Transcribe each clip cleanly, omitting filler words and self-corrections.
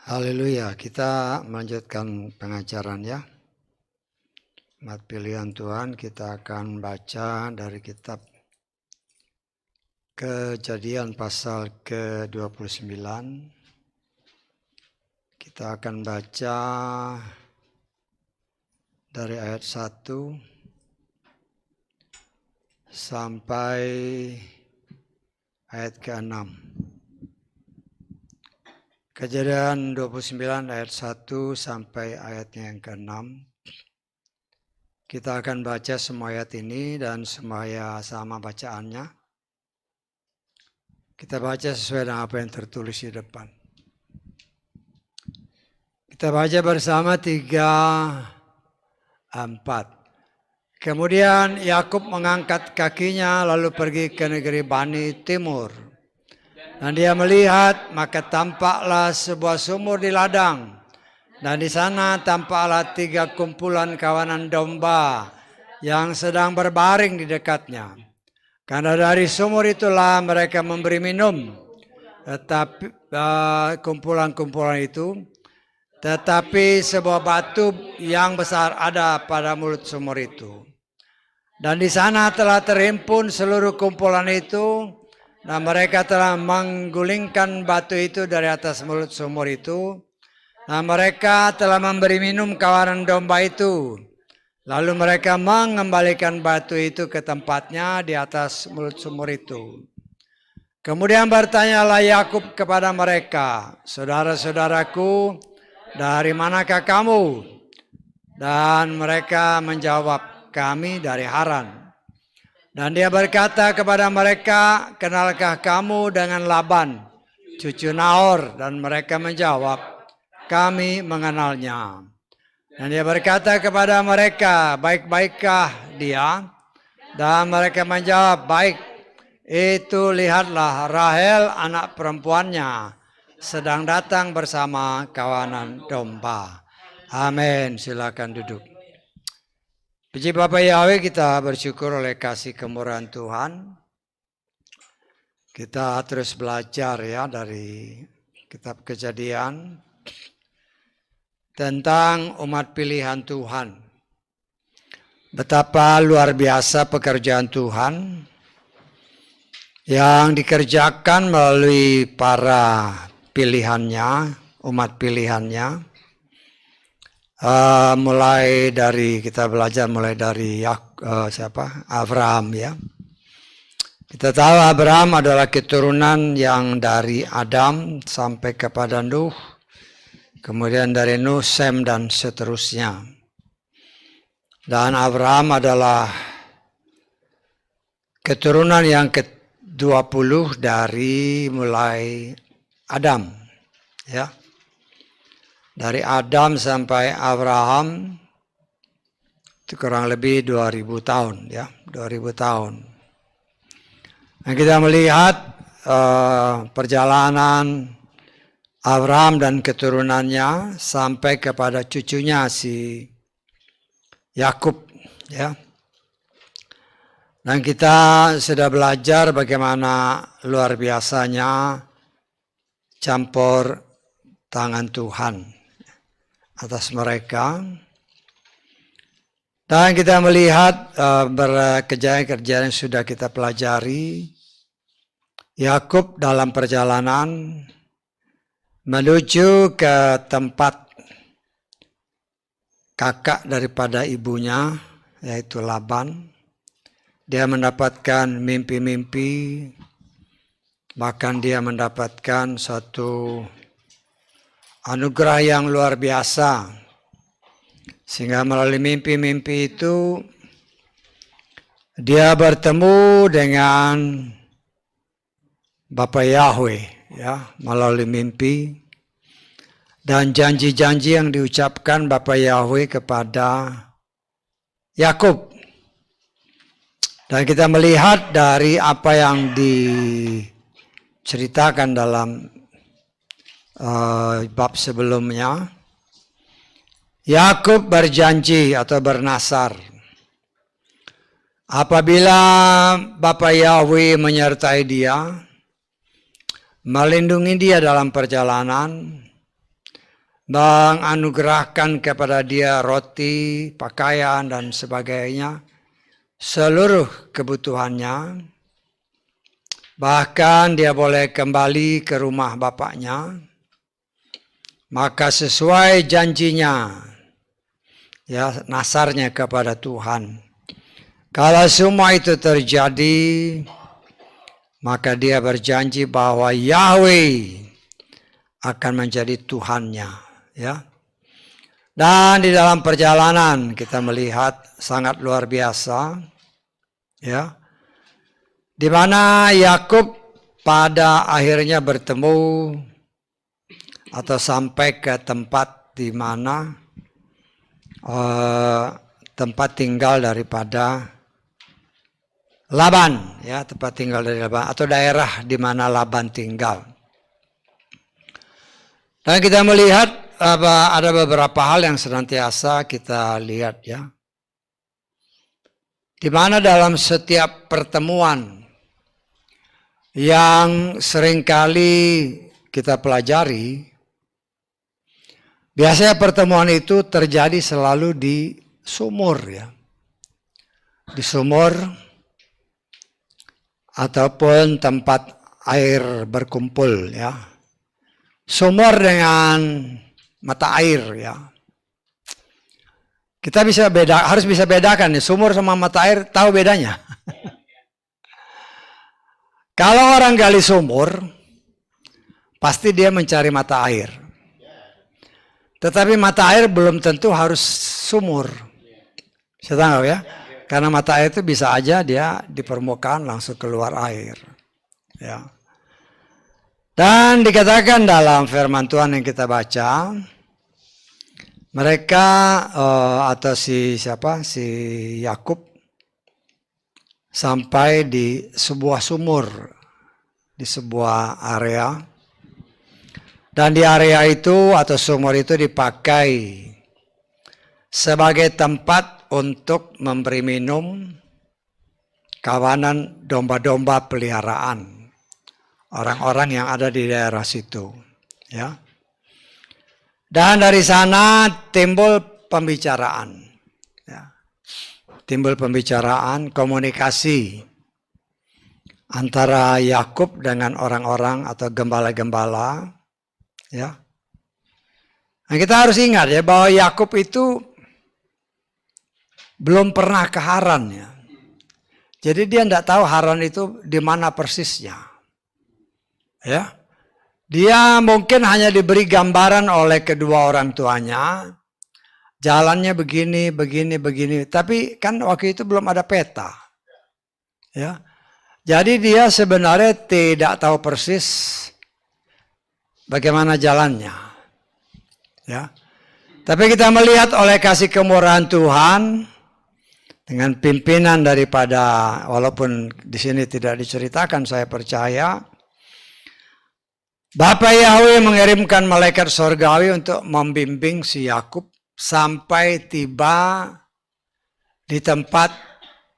Haleluya, kita melanjutkan pengajaran ya. Umat pilihan Tuhan, kita akan baca dari kitab Kejadian pasal ke-29. Kita akan baca dari ayat 1 sampai ayat ke-6. Kejadian 29 ayat 1 sampai ayatnya yang ke-6. Kita akan baca semua ayat ini dan semuanya sama bacaannya. Kita baca sesuai dengan apa yang tertulis di depan. Kita baca bersama 3, 4. Kemudian Yakub mengangkat kakinya lalu pergi ke negeri Bani Timur. Dan dia melihat, maka tampaklah sebuah sumur di ladang. Dan di sana tampaklah 3 kumpulan kawanan domba yang sedang berbaring di dekatnya. Karena dari sumur itulah mereka memberi minum. Tetapi kumpulan-kumpulan itu, tetapi sebuah batu yang besar ada pada mulut sumur itu. Dan di sana telah terhimpun seluruh kumpulan itu. Nah, mereka telah menggulingkan batu itu dari atas mulut sumur itu. Nah, mereka telah memberi minum kawanan domba itu. Lalu mereka mengembalikan batu itu ke tempatnya di atas mulut sumur itu. Kemudian bertanyalah Yakub kepada mereka, saudara-saudaraku, dari manakah kamu? Dan mereka menjawab, kami dari Haran. Dan dia berkata kepada mereka, kenalkah kamu dengan Laban, cucu Nahor? Dan mereka menjawab, kami mengenalnya. Dan dia berkata kepada mereka, baik-baikkah dia? Dan mereka menjawab, baik. Itu lihatlah Rahel anak perempuannya sedang datang bersama kawanan domba. Amin. Silakan duduk. Puji Bapa Yahweh, kita bersyukur oleh kasih kemurahan Tuhan. Kita terus belajar ya dari kitab Kejadian tentang umat pilihan Tuhan. Betapa luar biasa pekerjaan Tuhan yang dikerjakan melalui para pilihannya, umat pilihannya. Mulai dari kita belajar mulai dari Abraham ya. Kita tahu Abraham adalah keturunan yang dari Adam sampai kepada Nuh, kemudian dari Nuh, Sem dan seterusnya. Dan Abraham adalah keturunan yang ke-20 dari mulai Adam ya. Dari Adam sampai Abraham itu kurang lebih 2000 tahun ya, 2000 tahun. Nah, kita melihat perjalanan Abraham dan keturunannya sampai kepada cucunya si Yakub ya. Dan kita sudah belajar bagaimana luar biasanya campur tangan Tuhan atas mereka. Dan kita melihat kejadian-kejadian yang sudah kita pelajari. Yakub dalam perjalanan menuju ke tempat kakak daripada ibunya, yaitu Laban. Dia mendapatkan mimpi-mimpi, bahkan dia mendapatkan suatu anugerah yang luar biasa. Sehingga melalui mimpi-mimpi itu dia bertemu dengan Bapa Yahweh ya, melalui mimpi dan janji-janji yang diucapkan Bapa Yahweh kepada Yakub. Dan kita melihat dari apa yang diceritakan dalam bab sebelumnya, Yakub berjanji atau bernasar Apabila Bapa Yahweh menyertai dia, melindungi dia dalam perjalanan, menganugerahkan kepada dia roti, pakaian, dan sebagainya, seluruh kebutuhannya, bahkan dia boleh kembali ke rumah bapaknya, maka sesuai janjinya, ya, nasarnya kepada Tuhan. Kalau semua itu terjadi, maka dia berjanji bahwa Yahweh akan menjadi Tuhannya, ya. Dan di dalam perjalanan kita melihat sangat luar biasa, ya, di mana Yakub pada akhirnya bertemu atau sampai ke tempat di mana tempat tinggal daripada Laban, ya, tempat tinggal dari Laban atau daerah di mana Laban tinggal. Dan kita melihat ada beberapa hal yang senantiasa kita lihat, ya. Di mana dalam setiap pertemuan yang seringkali kita pelajari, biasanya pertemuan itu terjadi selalu di sumur, ya. Di sumur ataupun tempat air berkumpul, ya. Sumur dengan mata air, ya. Kita harus bisa bedakan nih, sumur sama mata air, tahu bedanya. Kalau orang gali sumur, pasti dia mencari mata air. Tetapi mata air belum tentu harus sumur. Saya tahu, ya. Karena mata air itu bisa aja dia di permukaan langsung keluar air, ya. Dan dikatakan dalam firman Tuhan yang kita baca, mereka atau si Yakub sampai di sebuah sumur, di sebuah area, dan di area itu atau sumur itu dipakai sebagai tempat untuk memberi minum kawanan domba-domba peliharaan orang-orang yang ada di daerah situ, ya. Dan dari sana timbul pembicaraan, ya. Timbul pembicaraan, komunikasi antara Yakub dengan orang-orang atau gembala-gembala, ya. Nah, kita harus ingat, ya, bahwa Yakub itu belum pernah ke Haran, ya. Jadi dia tidak tahu Haran itu di mana persisnya, ya. Dia mungkin hanya diberi gambaran oleh kedua orang tuanya, jalannya begini, begini, begini. Tapi kan waktu itu belum ada peta, ya. Jadi dia sebenarnya tidak tahu persis bagaimana jalannya, ya. Tapi kita melihat oleh kasih kemurahan Tuhan, dengan pimpinan daripada, walaupun di sini tidak diceritakan, saya percaya Bapa Yahweh mengirimkan malaikat surgawi untuk membimbing si Yakub sampai tiba di tempat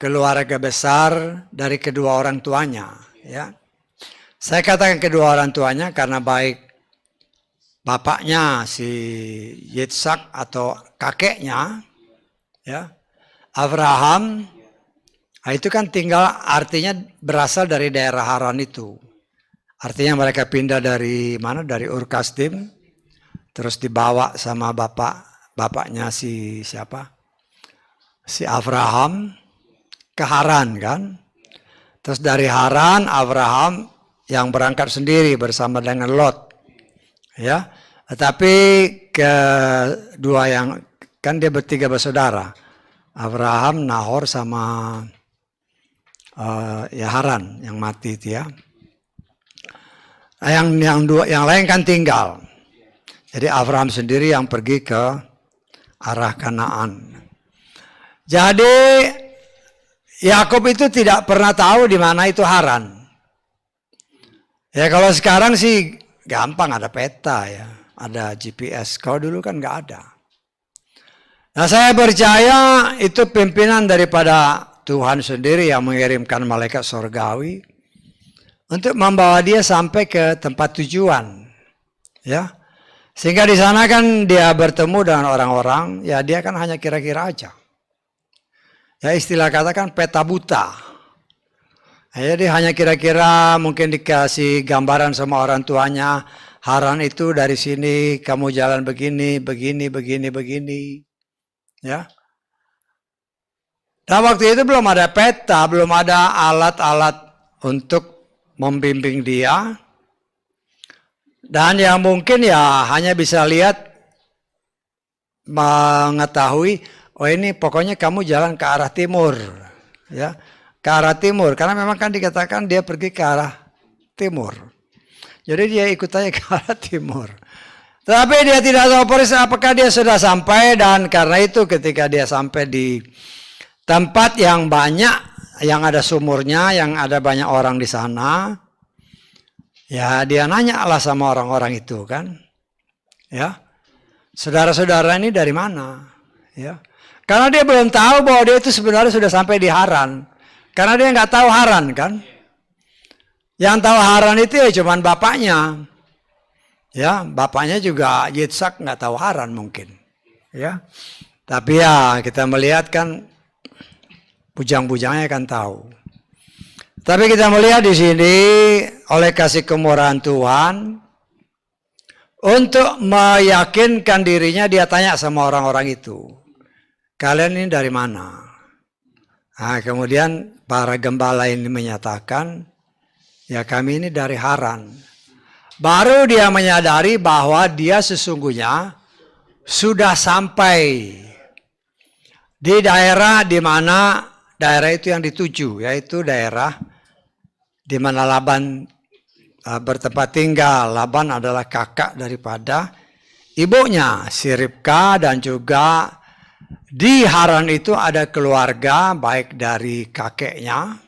keluarga besar dari kedua orang tuanya, ya. Saya katakan kedua orang tuanya karena baik bapaknya si Yitzhak atau kakeknya, ya, Abraham, nah itu kan tinggal, artinya berasal dari daerah Haran itu. Artinya mereka pindah dari mana? Dari Ur Kasdim, terus dibawa sama bapaknya si siapa? Si Abraham ke Haran, kan? Terus dari Haran Abraham yang berangkat sendiri bersama dengan Lot, ya. Tetapi kedua yang kan dia bertiga bersaudara. Abraham, Nahor, sama ya Haran yang mati itu, ya. Yang lain kan tinggal. Jadi Abraham sendiri yang pergi ke arah Kanaan. Jadi Yakub itu tidak pernah tahu di mana itu Haran. Ya kalau sekarang sih gampang, ada peta, ya, ada GPS. Kalau dulu kan nggak ada. Nah, saya percaya itu pimpinan daripada Tuhan sendiri yang mengirimkan malaikat surgawi untuk membawa dia sampai ke tempat tujuan. Ya. Sehingga di sana kan dia bertemu dengan orang-orang, ya dia kan hanya kira-kira aja. Ya istilah katakan peta buta. Jadi hanya kira-kira mungkin dikasih gambaran sama orang tuanya, Haran itu dari sini, kamu jalan begini, begini. Ya. Dan waktu itu belum ada peta, belum ada alat-alat untuk membimbing dia. Dan yang mungkin ya hanya bisa lihat, mengetahui, oh ini pokoknya kamu jalan ke arah timur. Ya, ke arah timur. Karena memang kan dikatakan dia pergi ke arah timur. Jadi dia ikut aja ke arah timur. Tetapi dia tidak tahu persis apakah dia sudah sampai, dan karena itu ketika dia sampai di tempat yang banyak, yang ada sumurnya, yang ada banyak orang di sana, ya dia nanya lah sama orang-orang itu kan, ya saudara-saudara ini dari mana, ya karena dia belum tahu bahwa dia itu sebenarnya sudah sampai di Haran, karena dia nggak tahu Haran kan, yang tahu Haran itu ya cuman bapaknya, ya bapaknya juga Yitzhak nggak tahu Haran mungkin, ya tapi ya kita melihat kan bujang-bujangnya kan tahu. Tapi kita melihat di sini oleh kasih kemurahan Tuhan, untuk meyakinkan dirinya dia tanya sama orang-orang itu, kalian ini dari mana? Nah, kemudian para gembala ini menyatakan, ya kami ini dari Haran. Baru dia menyadari bahwa dia sesungguhnya sudah sampai di daerah di mana daerah itu yang dituju, yaitu daerah di mana Laban bertempat tinggal. Laban adalah kakak daripada ibunya, si Ribka, dan juga di Haran itu ada keluarga baik dari kakeknya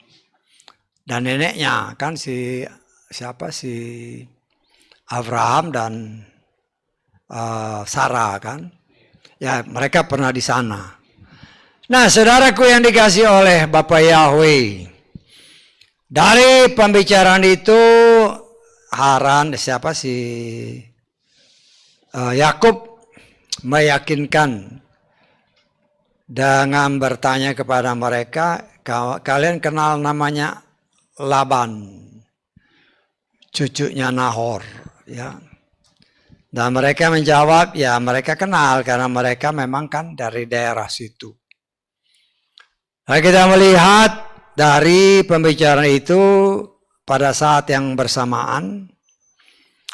dan neneknya, kan si Abraham dan Sarah kan. Ya, mereka pernah di sana. Nah, saudaraku yang dikasih oleh Bapak Yahweh, dari pembicaraan itu Haran Yakub meyakinkan dengan bertanya kepada mereka, kalian kenal namanya Laban, cucunya Nahor, ya. Dan mereka menjawab, ya mereka kenal karena mereka memang kan dari daerah situ. Nah, kita melihat dari pembicaraan itu pada saat yang bersamaan,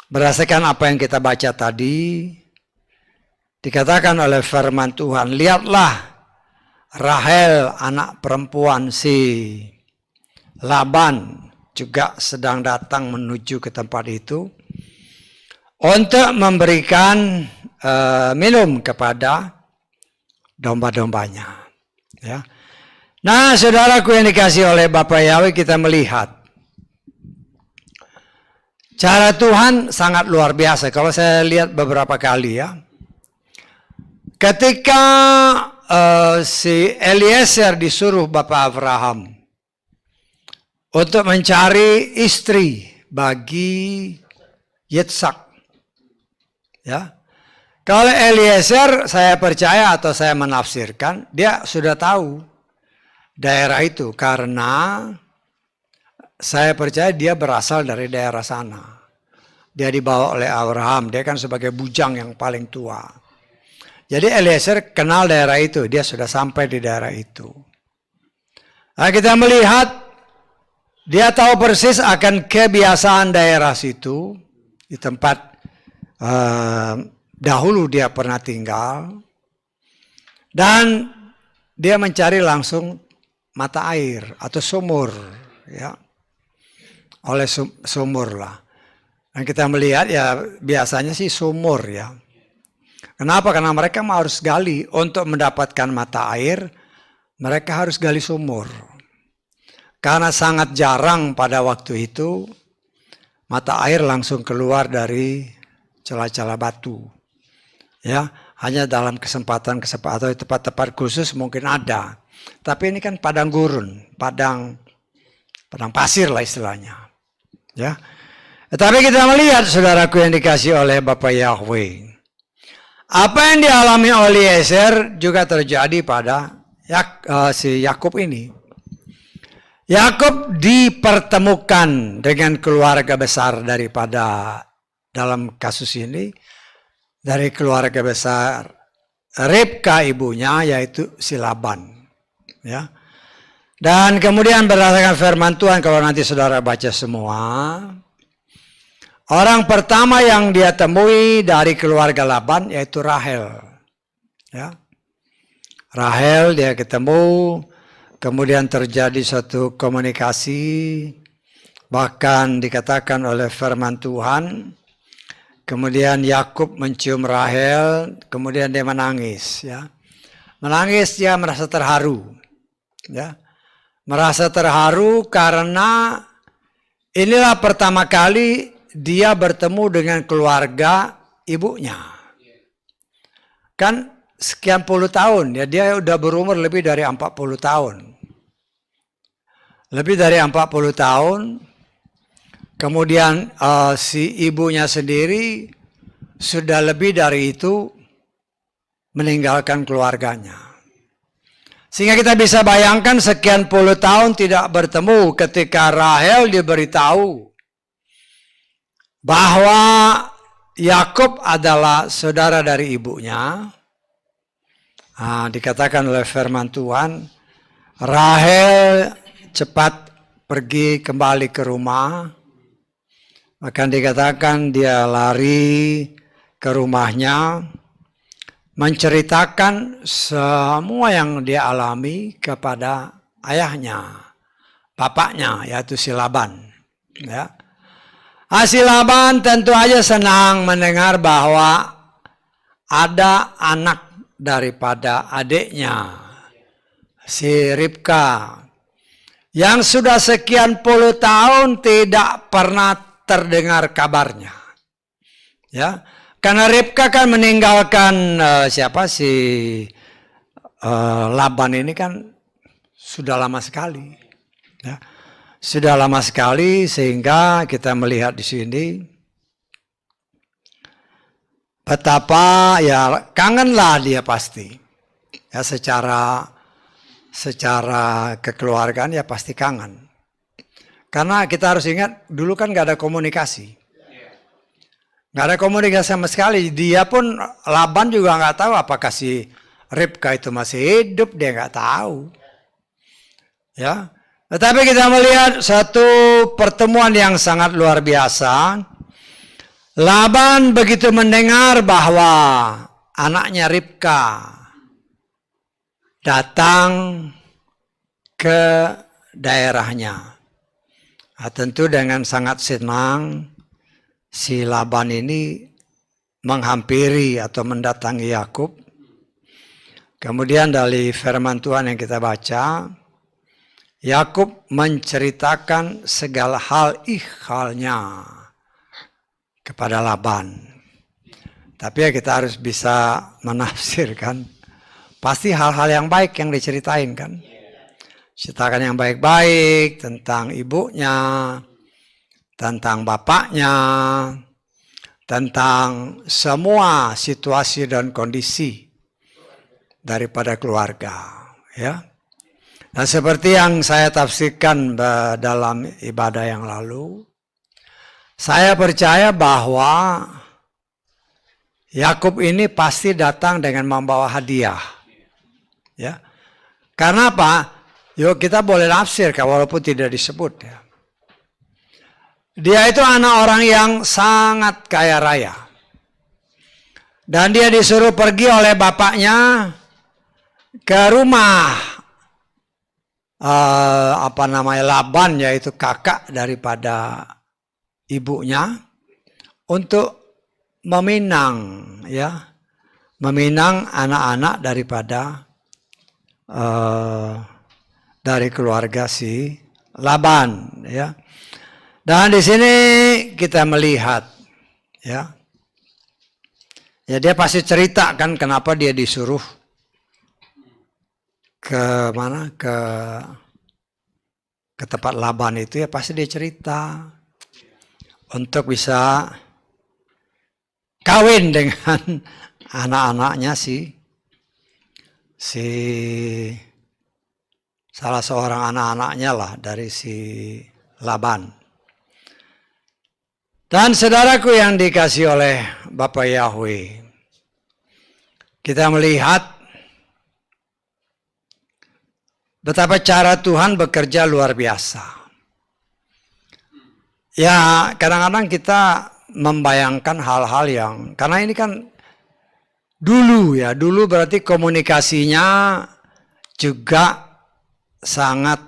berdasarkan apa yang kita baca tadi, dikatakan oleh firman Tuhan, lihatlah Rahel anak perempuan si Laban juga sedang datang menuju ke tempat itu untuk memberikan minum kepada domba-dombanya. Ya. Nah, saudaraku yang dikasih oleh Bapak Yahweh, kita melihat cara Tuhan sangat luar biasa. Kalau saya lihat beberapa kali ya, ketika si Eliezer disuruh Bapak Abraham untuk mencari istri bagi Yitzhak, ya. Kalau Eliezer, saya percaya atau saya menafsirkan, dia sudah tahu daerah itu, karena saya percaya dia berasal dari daerah sana. Dia dibawa oleh Abraham, dia kan sebagai bujang yang paling tua. Jadi Eliezer kenal daerah itu, dia sudah sampai di daerah itu. Nah, kita melihat dia tahu persis akan kebiasaan daerah situ, di tempat dahulu dia pernah tinggal, dan dia mencari langsung mata air atau sumur, ya, oleh sumur lah. Dan kita melihat ya biasanya sih sumur ya. Kenapa? Karena mereka harus gali untuk mendapatkan mata air, mereka harus gali sumur. Karena sangat jarang pada waktu itu mata air langsung keluar dari celah-celah batu. Ya, hanya dalam kesempatan atau tempat-tempat khusus mungkin ada. Tapi ini kan padang gurun, padang pasir lah istilahnya. Ya. Tetapi kita melihat saudaraku yang dikasih oleh Bapak Yahweh. Apa yang dialami oleh Eliezer juga terjadi pada si Yakub ini. Yakub dipertemukan dengan keluarga besar daripada dalam kasus ini, dari keluarga besar Ribka ibunya, yaitu si Laban. Ya. Dan kemudian berdasarkan firman Tuhan, kalau nanti saudara baca semua, orang pertama yang dia temui dari keluarga Laban yaitu Rahel. Ya. Rahel dia ketemu, kemudian terjadi suatu komunikasi, bahkan dikatakan oleh firman Tuhan, kemudian Yakub mencium Rahel, kemudian dia menangis. Ya. Menangis, dia merasa terharu. Ya. Merasa terharu karena inilah pertama kali dia bertemu dengan keluarga ibunya. Kan sekian puluh tahun, ya dia udah berumur lebih dari 40 tahun. Lebih dari 40 tahun, kemudian si ibunya sendiri sudah lebih dari itu meninggalkan keluarganya. Sehingga kita bisa bayangkan sekian puluh tahun tidak bertemu, ketika Rahel diberitahu bahwa Yakub adalah saudara dari ibunya. Dikatakan oleh firman Tuhan, Rahel cepat pergi kembali ke rumah. Bahkan dikatakan dia lari ke rumahnya, menceritakan semua yang dia alami kepada ayahnya, bapaknya, yaitu si Laban. Ya. Si Laban tentu aja senang mendengar bahwa ada anak daripada adiknya, si Ribka, yang sudah sekian puluh tahun tidak pernah terdengar kabarnya. Ya. Karena Ribka kan meninggalkan Laban ini kan sudah lama sekali. Ya. Sudah lama sekali sehingga kita melihat di sini betapa ya kangenlah dia pasti. Ya secara kekeluargaan ya pasti kangen. Karena kita harus ingat dulu kan gak ada komunikasi. Gak ada komunikasi sama sekali. Dia pun, Laban juga gak tahu apakah si Ribka itu masih hidup, dia gak tahu. Ya. Tetapi kita melihat satu pertemuan yang sangat luar biasa. Laban begitu mendengar bahwa anaknya Ribka datang ke daerahnya. Tentu dengan sangat senang si Laban ini menghampiri atau mendatangi Yakub. Kemudian dari firman Tuhan yang kita baca, Yakub menceritakan segala hal ikhlalnya kepada Laban. Tapi ya kita harus bisa menafsirkan. Pasti hal-hal yang baik yang diceritain kan. Ceritakan yang baik-baik tentang ibunya, tentang bapaknya, tentang semua situasi dan kondisi daripada keluarga. Ya. Nah seperti yang saya tafsirkan dalam ibadah yang lalu, saya percaya bahwa Yakub ini pasti datang dengan membawa hadiah. Ya. Karena apa? Yuk kita boleh nafsir walaupun tidak disebut. Ya. Dia itu anak orang yang sangat kaya raya. Dan dia disuruh pergi oleh bapaknya ke rumah Laban, yaitu kakak daripada ibunya, untuk meminang anak-anak daripada dari keluarga si Laban, ya. Dan di sini kita melihat, ya dia pasti cerita kan kenapa dia disuruh ke mana ke tempat Laban itu ya pasti dia cerita untuk bisa kawin dengan anak-anaknya si salah seorang anak-anaknya lah dari si Laban. Dan saudaraku yang dikasih oleh Bapak Yahweh, kita melihat betapa cara Tuhan bekerja luar biasa. Ya, kadang-kadang kita membayangkan hal-hal yang, karena ini kan dulu berarti komunikasinya juga sangat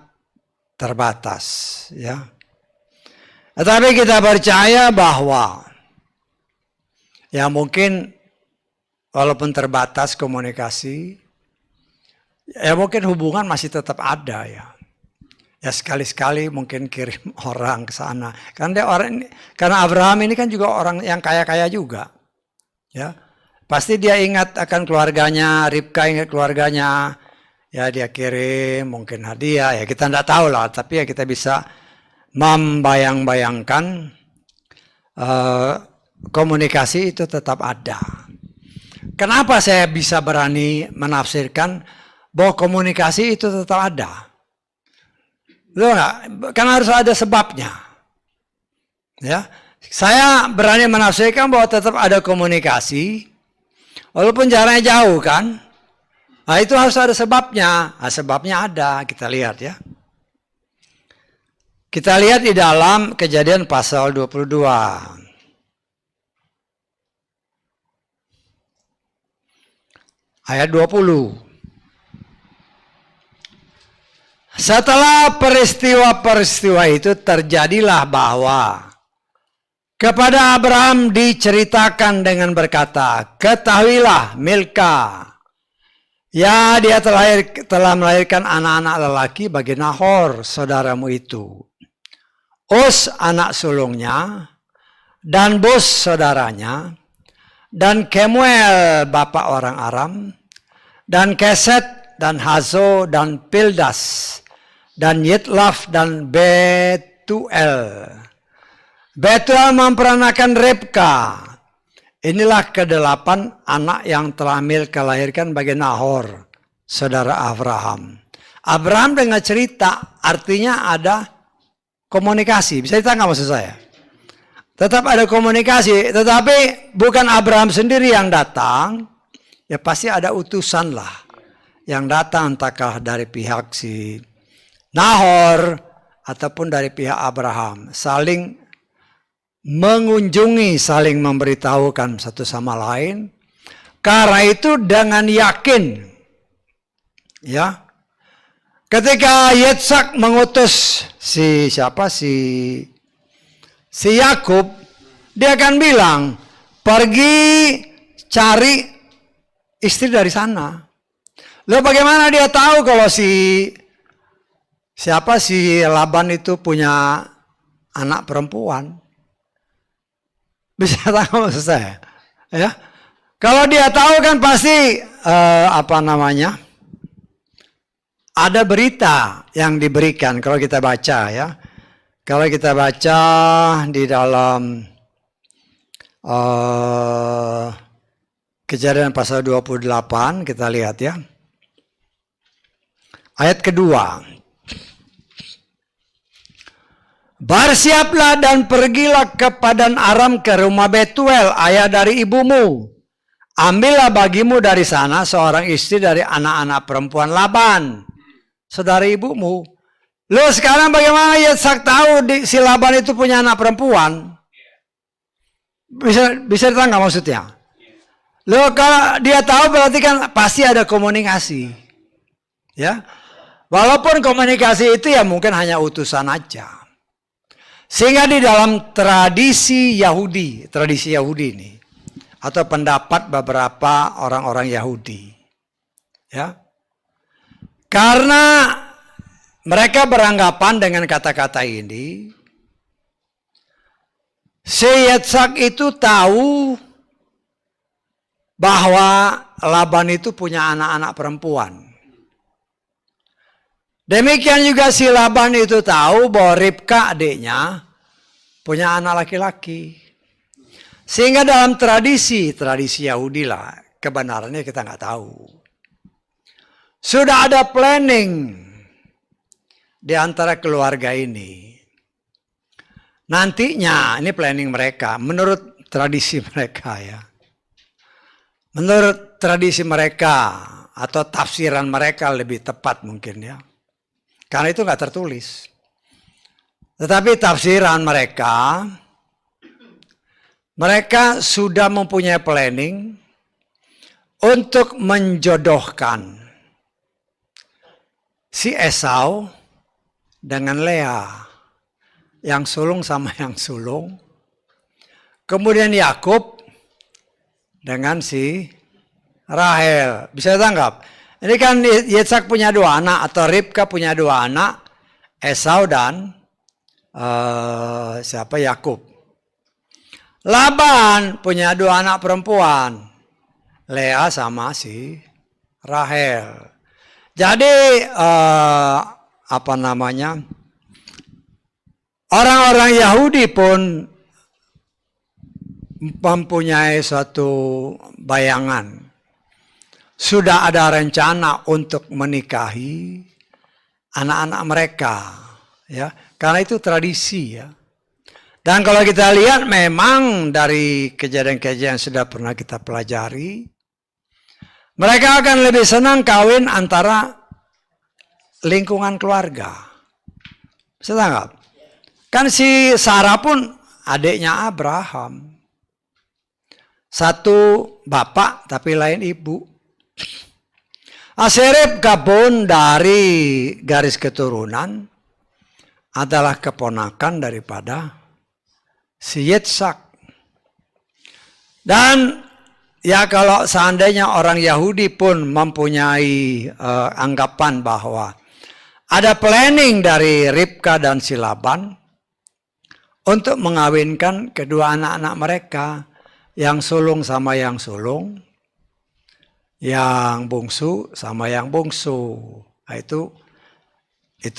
terbatas, ya. Tetapi kita percaya bahwa ya mungkin walaupun terbatas komunikasi, ya mungkin hubungan masih tetap ada ya. Ya sekali-sekali mungkin kirim orang ke sana. Karena Abraham ini kan juga orang yang kaya-kaya juga. Ya. Pasti dia ingat akan keluarganya, Ribka ingat keluarganya. Ya dia kirim mungkin hadiah, ya kita tidak tahu lah, tapi ya kita bisa membayang-bayangkan komunikasi itu tetap ada. Kenapa saya bisa berani menafsirkan bahwa komunikasi itu tetap ada? Loh, karena harus ada sebabnya. Ya, saya berani menafsirkan bahwa tetap ada komunikasi, walaupun jaraknya jauh kan. Nah itu harus ada sebabnya. Nah, sebabnya ada, kita lihat ya. Kita lihat di dalam Kejadian pasal 22. Ayat 20. Setelah peristiwa-peristiwa itu terjadilah bahwa kepada Abraham diceritakan dengan berkata, ketahuilah Milka, ya dia telah melahirkan anak-anak lelaki bagi Nahor, saudaramu itu. Us anak sulungnya, dan Bus saudaranya, dan Kemuel bapak orang Aram, dan Keset, dan Hazo, dan Pildas, dan Yitlaf, dan Betuel. Betuel memperanakan Ribka. Inilah ke-8 anak yang telah Milka lahirkan bagi Nahor, saudara Abraham. Abraham dengan cerita artinya ada komunikasi, bisa ditangkap maksud saya. Tetap ada komunikasi, tetapi bukan Abraham sendiri yang datang, ya pasti ada utusan lah yang datang, entahkah dari pihak si Nahor ataupun dari pihak Abraham, saling mengunjungi, saling memberitahukan satu sama lain. Karena itu dengan yakin, ya. Ketika Yitzhak mengutus si Yakub, dia akan bilang, pergi cari istri dari sana. Lalu bagaimana dia tahu kalau si Laban itu punya anak perempuan? Bisa tahu maksud saya, ya? Kalau dia tahu kan pasti ada berita yang diberikan kalau kita baca ya. Kalau kita baca di dalam Kejadian pasal 28, kita lihat ya. Ayat kedua. Bersiaplah dan pergilah ke Padan Aram ke rumah Betuel, ayah dari ibumu. Ambillah bagimu dari sana seorang istri dari anak-anak perempuan Laban, saudara ibumu. Lo sekarang bagaimana Yitzhak tahu si Laban itu punya anak perempuan? Bisa ditangkap maksudnya? Lo kalau dia tahu berarti kan pasti ada komunikasi. Ya. Walaupun komunikasi itu ya mungkin hanya utusan aja. Sehingga di dalam tradisi Yahudi ini, atau pendapat beberapa orang-orang Yahudi, ya, karena mereka beranggapan dengan kata-kata ini, si Yitzhak itu tahu bahwa Laban itu punya anak-anak perempuan. Demikian juga si Laban itu tahu bahwa Ribka adiknya punya anak laki-laki. Sehingga dalam tradisi Yahudi lah, kebenarannya kita nggak tahu. Sudah ada planning di antara keluarga ini. Nantinya, ini planning mereka, menurut tradisi mereka ya. Menurut tradisi mereka, atau tafsiran mereka lebih tepat mungkin ya. Karena itu nggak tertulis. Tetapi tafsiran mereka sudah mempunyai planning untuk menjodohkan si Esau dengan Lea, yang sulung sama yang sulung. Kemudian Yakub dengan si Rahel. Bisa tangkap? Ini kan Yitzhak punya 2 anak, atau Ribka punya 2 anak, Esau dan Yakub. Laban punya 2 anak perempuan, Lea sama si Rahel. Jadi orang-orang Yahudi pun mempunyai suatu bayangan. Sudah ada rencana untuk menikahi anak-anak mereka, ya, karena itu tradisi ya. Dan kalau kita lihat memang dari kejadian-kejadian yang sudah pernah kita pelajari, mereka akan lebih senang kawin antara lingkungan keluarga. Bisa tanggap? Kan si Sarah pun adiknya Abraham. Satu bapak tapi lain ibu. Ribka pun dari garis keturunan adalah keponakan daripada si Yitzhak. Dan ya kalau seandainya orang Yahudi pun mempunyai anggapan bahwa ada planning dari Ribka dan si Laban untuk mengawinkan kedua anak-anak mereka, yang sulung sama yang sulung, yang bungsu sama yang bungsu. Nah, itu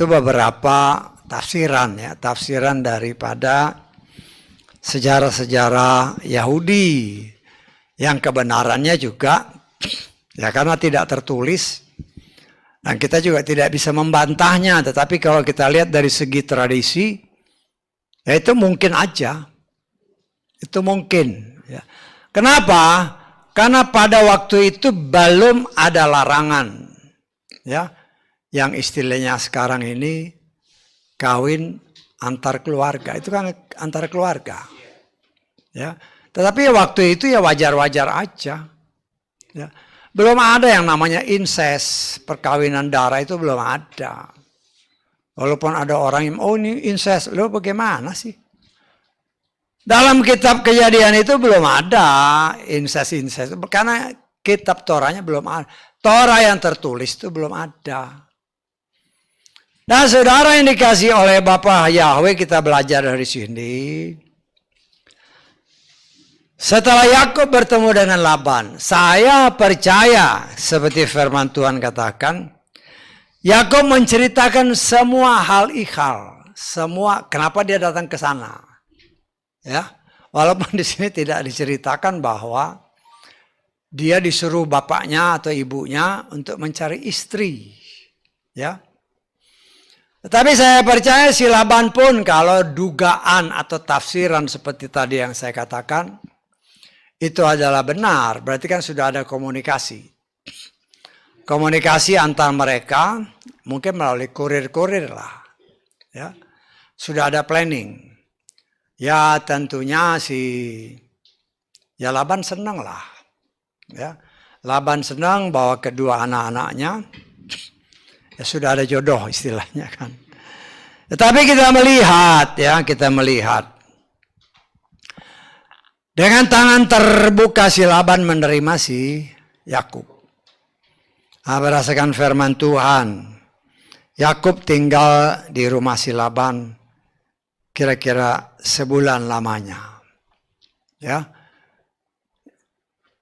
beberapa tafsiran ya, tafsiran daripada sejarah-sejarah Yahudi yang kebenarannya juga ya karena tidak tertulis dan kita juga tidak bisa membantahnya, tetapi kalau kita lihat dari segi tradisi ya itu mungkin aja. Itu mungkin ya. Kenapa? Karena pada waktu itu belum ada larangan ya, yang istilahnya sekarang ini kawin antar keluarga, itu kan antar keluarga ya. Tetapi waktu itu ya wajar-wajar aja ya. Belum ada yang namanya incest, perkawinan darah itu belum ada. Walaupun ada orang yang ini incest, lo bagaimana sih? Dalam kitab Kejadian itu belum ada incest, karena kitab Torahnya belum ada. Torah yang tertulis itu belum ada. Nah, saudara yang dikasih oleh Bapa Yahweh, kita belajar dari sini. Setelah Yakub bertemu dengan Laban, saya percaya seperti firman Tuhan katakan, Yakub menceritakan semua hal ikhal, semua kenapa dia datang ke sana. Ya, walaupun di sini tidak diceritakan bahwa dia disuruh bapaknya atau ibunya untuk mencari istri, ya. Tetapi saya percaya si Laban pun kalau dugaan atau tafsiran seperti tadi yang saya katakan itu adalah benar, berarti kan sudah ada komunikasi. Komunikasi antar mereka mungkin melalui kurir-kurir lah, ya. Sudah ada planning. Ya tentunya Laban senang lah. Ya, Laban senang bahwa kedua anak-anaknya ya sudah ada jodoh istilahnya kan. Tetapi kita melihat dengan tangan terbuka si Laban menerima si Yakub. Berdasarkan firman Tuhan, Yakub tinggal di rumah si Laban kira-kira sebulan lamanya, ya.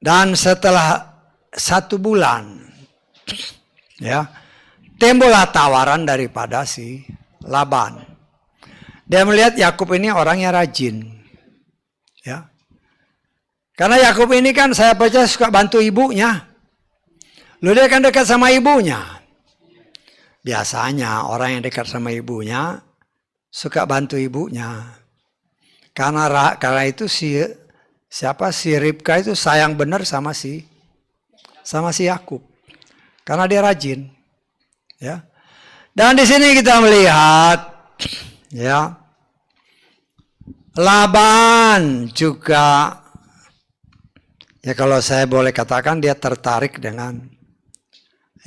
Dan setelah 1 bulan, ya, timbullah tawaran daripada si Laban. Dia melihat Yakub ini orangnya rajin. Ya. Karena Yakub ini kan saya baca suka bantu ibunya. Dia kan dekat sama ibunya. Biasanya orang yang dekat sama ibunya suka bantu ibunya. Karena itu si Ribka itu sayang benar sama si Yakub. Karena dia rajin. Ya. Dan di sini kita melihat ya Laban juga ya kalau saya boleh katakan dia tertarik dengan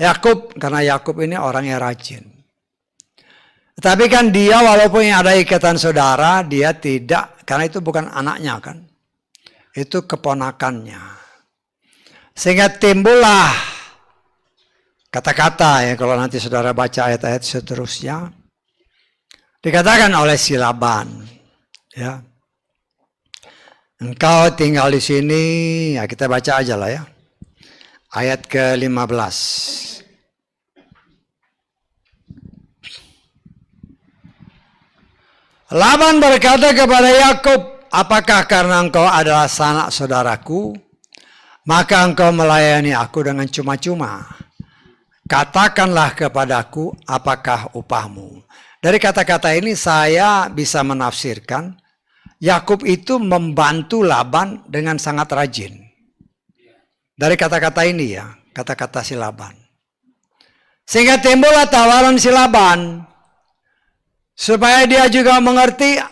Yakub karena Yakub ini orang yang rajin. Tapi kan dia walaupun ada ikatan saudara, dia tidak, karena itu bukan anaknya kan. Itu keponakannya. Sehingga timbullah kata-kata ya kalau nanti saudara baca ayat-ayat seterusnya. Dikatakan oleh si Laban. Ya. Engkau tinggal di sini, ya kita baca aja lah ya. Ayat ke-15. Laban berkata kepada Yakub, apakah karena engkau adalah sanak saudaraku, maka engkau melayani aku dengan cuma-cuma? Katakanlah kepadaku, apakah upahmu? Dari kata-kata ini saya bisa menafsirkan, Yakub itu membantu Laban dengan sangat rajin. Dari kata-kata ini ya, kata-kata si Laban. Sehingga timbullah tawaran si Laban. Supaya dia juga mengerti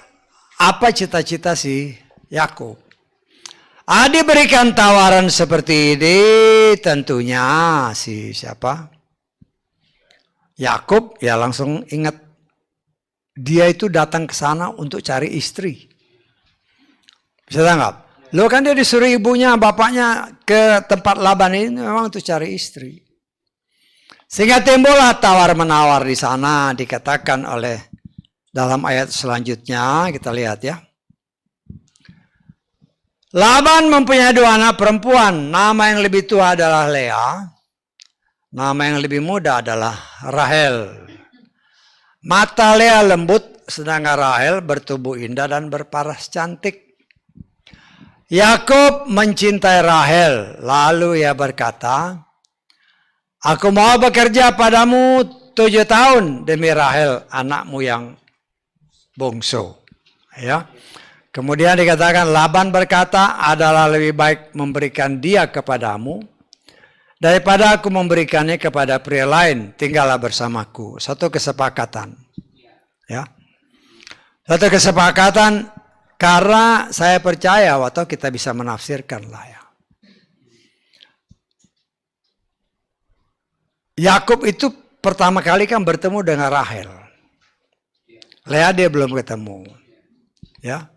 apa cita-cita si Yakub. Diberikan tawaran seperti ini tentunya si siapa? Yakub ya langsung ingat. Dia itu datang ke sana untuk cari istri. Bisa tanggap? Lo kan dia disuruh ibunya, bapaknya ke tempat Laban ini memang untuk cari istri. Sehingga timbullah tawar-menawar di sana dikatakan oleh dalam ayat selanjutnya kita lihat ya. Laban mempunyai 2 anak perempuan. Nama yang lebih tua adalah Lea. Nama yang lebih muda adalah Rahel. Mata Lea lembut, sedangkan Rahel bertubuh indah dan berparas cantik. Yakub mencintai Rahel. Lalu ia berkata, aku mau bekerja padamu 7 tahun demi Rahel, anakmu yang bungsu. Ya. Kemudian dikatakan Laban berkata, adalah lebih baik memberikan dia kepadamu daripada aku memberikannya kepada pria lain. Tinggallah bersamaku. Satu kesepakatan. Ya. Satu kesepakatan karena saya percaya atau kita bisa menafsirkan lah ya. Yakub itu pertama kali kan bertemu dengan Rahel. Lea dia belum ketemu. Ya.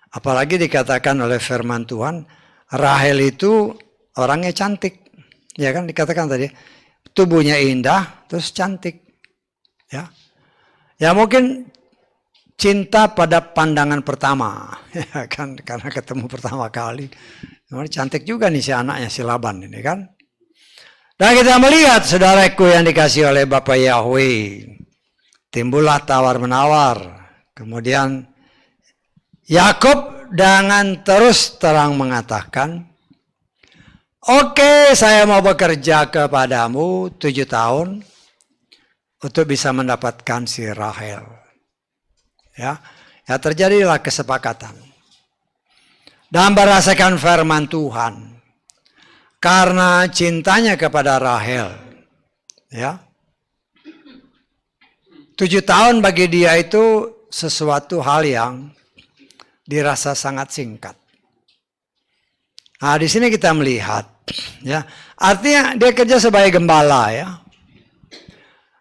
Apalagi dikatakan oleh firman Tuhan, Rahel itu orangnya cantik. Ya kan dikatakan tadi, tubuhnya indah, terus cantik. Ya. Ya mungkin cinta pada pandangan pertama. Ya kan karena ketemu pertama kali. Cantik juga nih si anaknya si Laban ini kan. Dan kita melihat saudaraku yang dikasih oleh Bapak Yahweh. Timbullah tawar-menawar. Kemudian Yakub dengan terus terang mengatakan, oke, saya mau bekerja kepadamu 7 tahun untuk bisa mendapatkan si Rahel. Ya, terjadilah kesepakatan. Dan berdasarkan firman Tuhan, karena cintanya kepada Rahel, ya, 7 tahun bagi dia itu sesuatu hal yang dirasa sangat singkat. Nah, di sini kita melihat, ya, artinya dia kerja sebagai gembala, ya.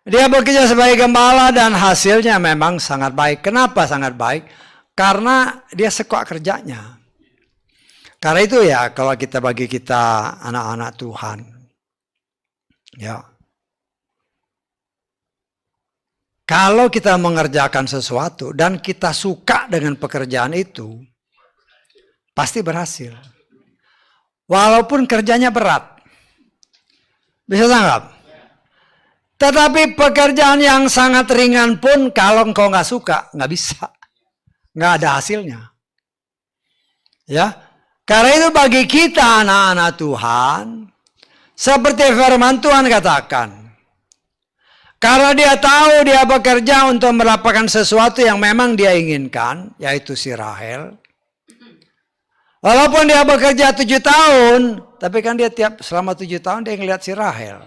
Dia bekerja sebagai gembala dan hasilnya memang sangat baik. Kenapa sangat baik? Karena dia suka kerjanya. Karena itu ya, kalau kita bagi kita anak-anak Tuhan, ya. Kalau kita mengerjakan sesuatu dan kita suka dengan pekerjaan itu, pasti berhasil. Walaupun kerjanya berat. Bisa tanggap? Tetapi pekerjaan yang sangat ringan pun kalau engkau nggak suka, nggak bisa. Nggak ada hasilnya. Ya, karena itu bagi kita anak-anak Tuhan, seperti firman Tuhan katakan, karena dia tahu dia bekerja untuk mendapatkan sesuatu yang memang dia inginkan, yaitu si Rahel. Walaupun dia bekerja 7 tahun, tapi kan dia selama 7 tahun dia ngelihat si Rahel.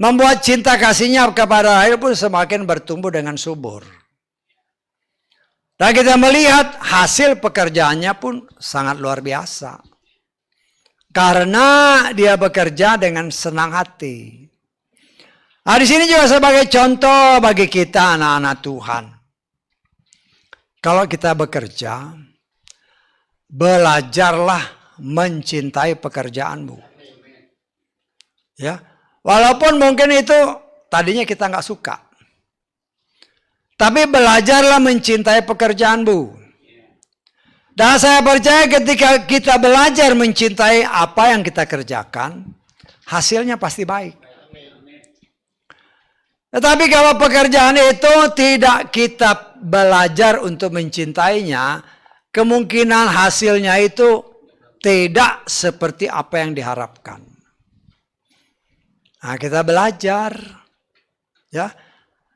Membuat cinta kasihnya kepada Rahel pun semakin bertumbuh dengan subur. Dan kita melihat hasil pekerjaannya pun sangat luar biasa. Karena dia bekerja dengan senang hati. Nah, di sini juga sebagai contoh bagi kita anak-anak Tuhan. Kalau kita bekerja, belajarlah mencintai pekerjaanmu. Ya, walaupun mungkin itu tadinya kita nggak suka. Tapi belajarlah mencintai pekerjaanmu. Dan saya percaya ketika kita belajar mencintai apa yang kita kerjakan, hasilnya pasti baik. Tetapi kalau pekerjaan itu tidak kita belajar untuk mencintainya, kemungkinan hasilnya itu tidak seperti apa yang diharapkan. Nah, kita belajar. Ya.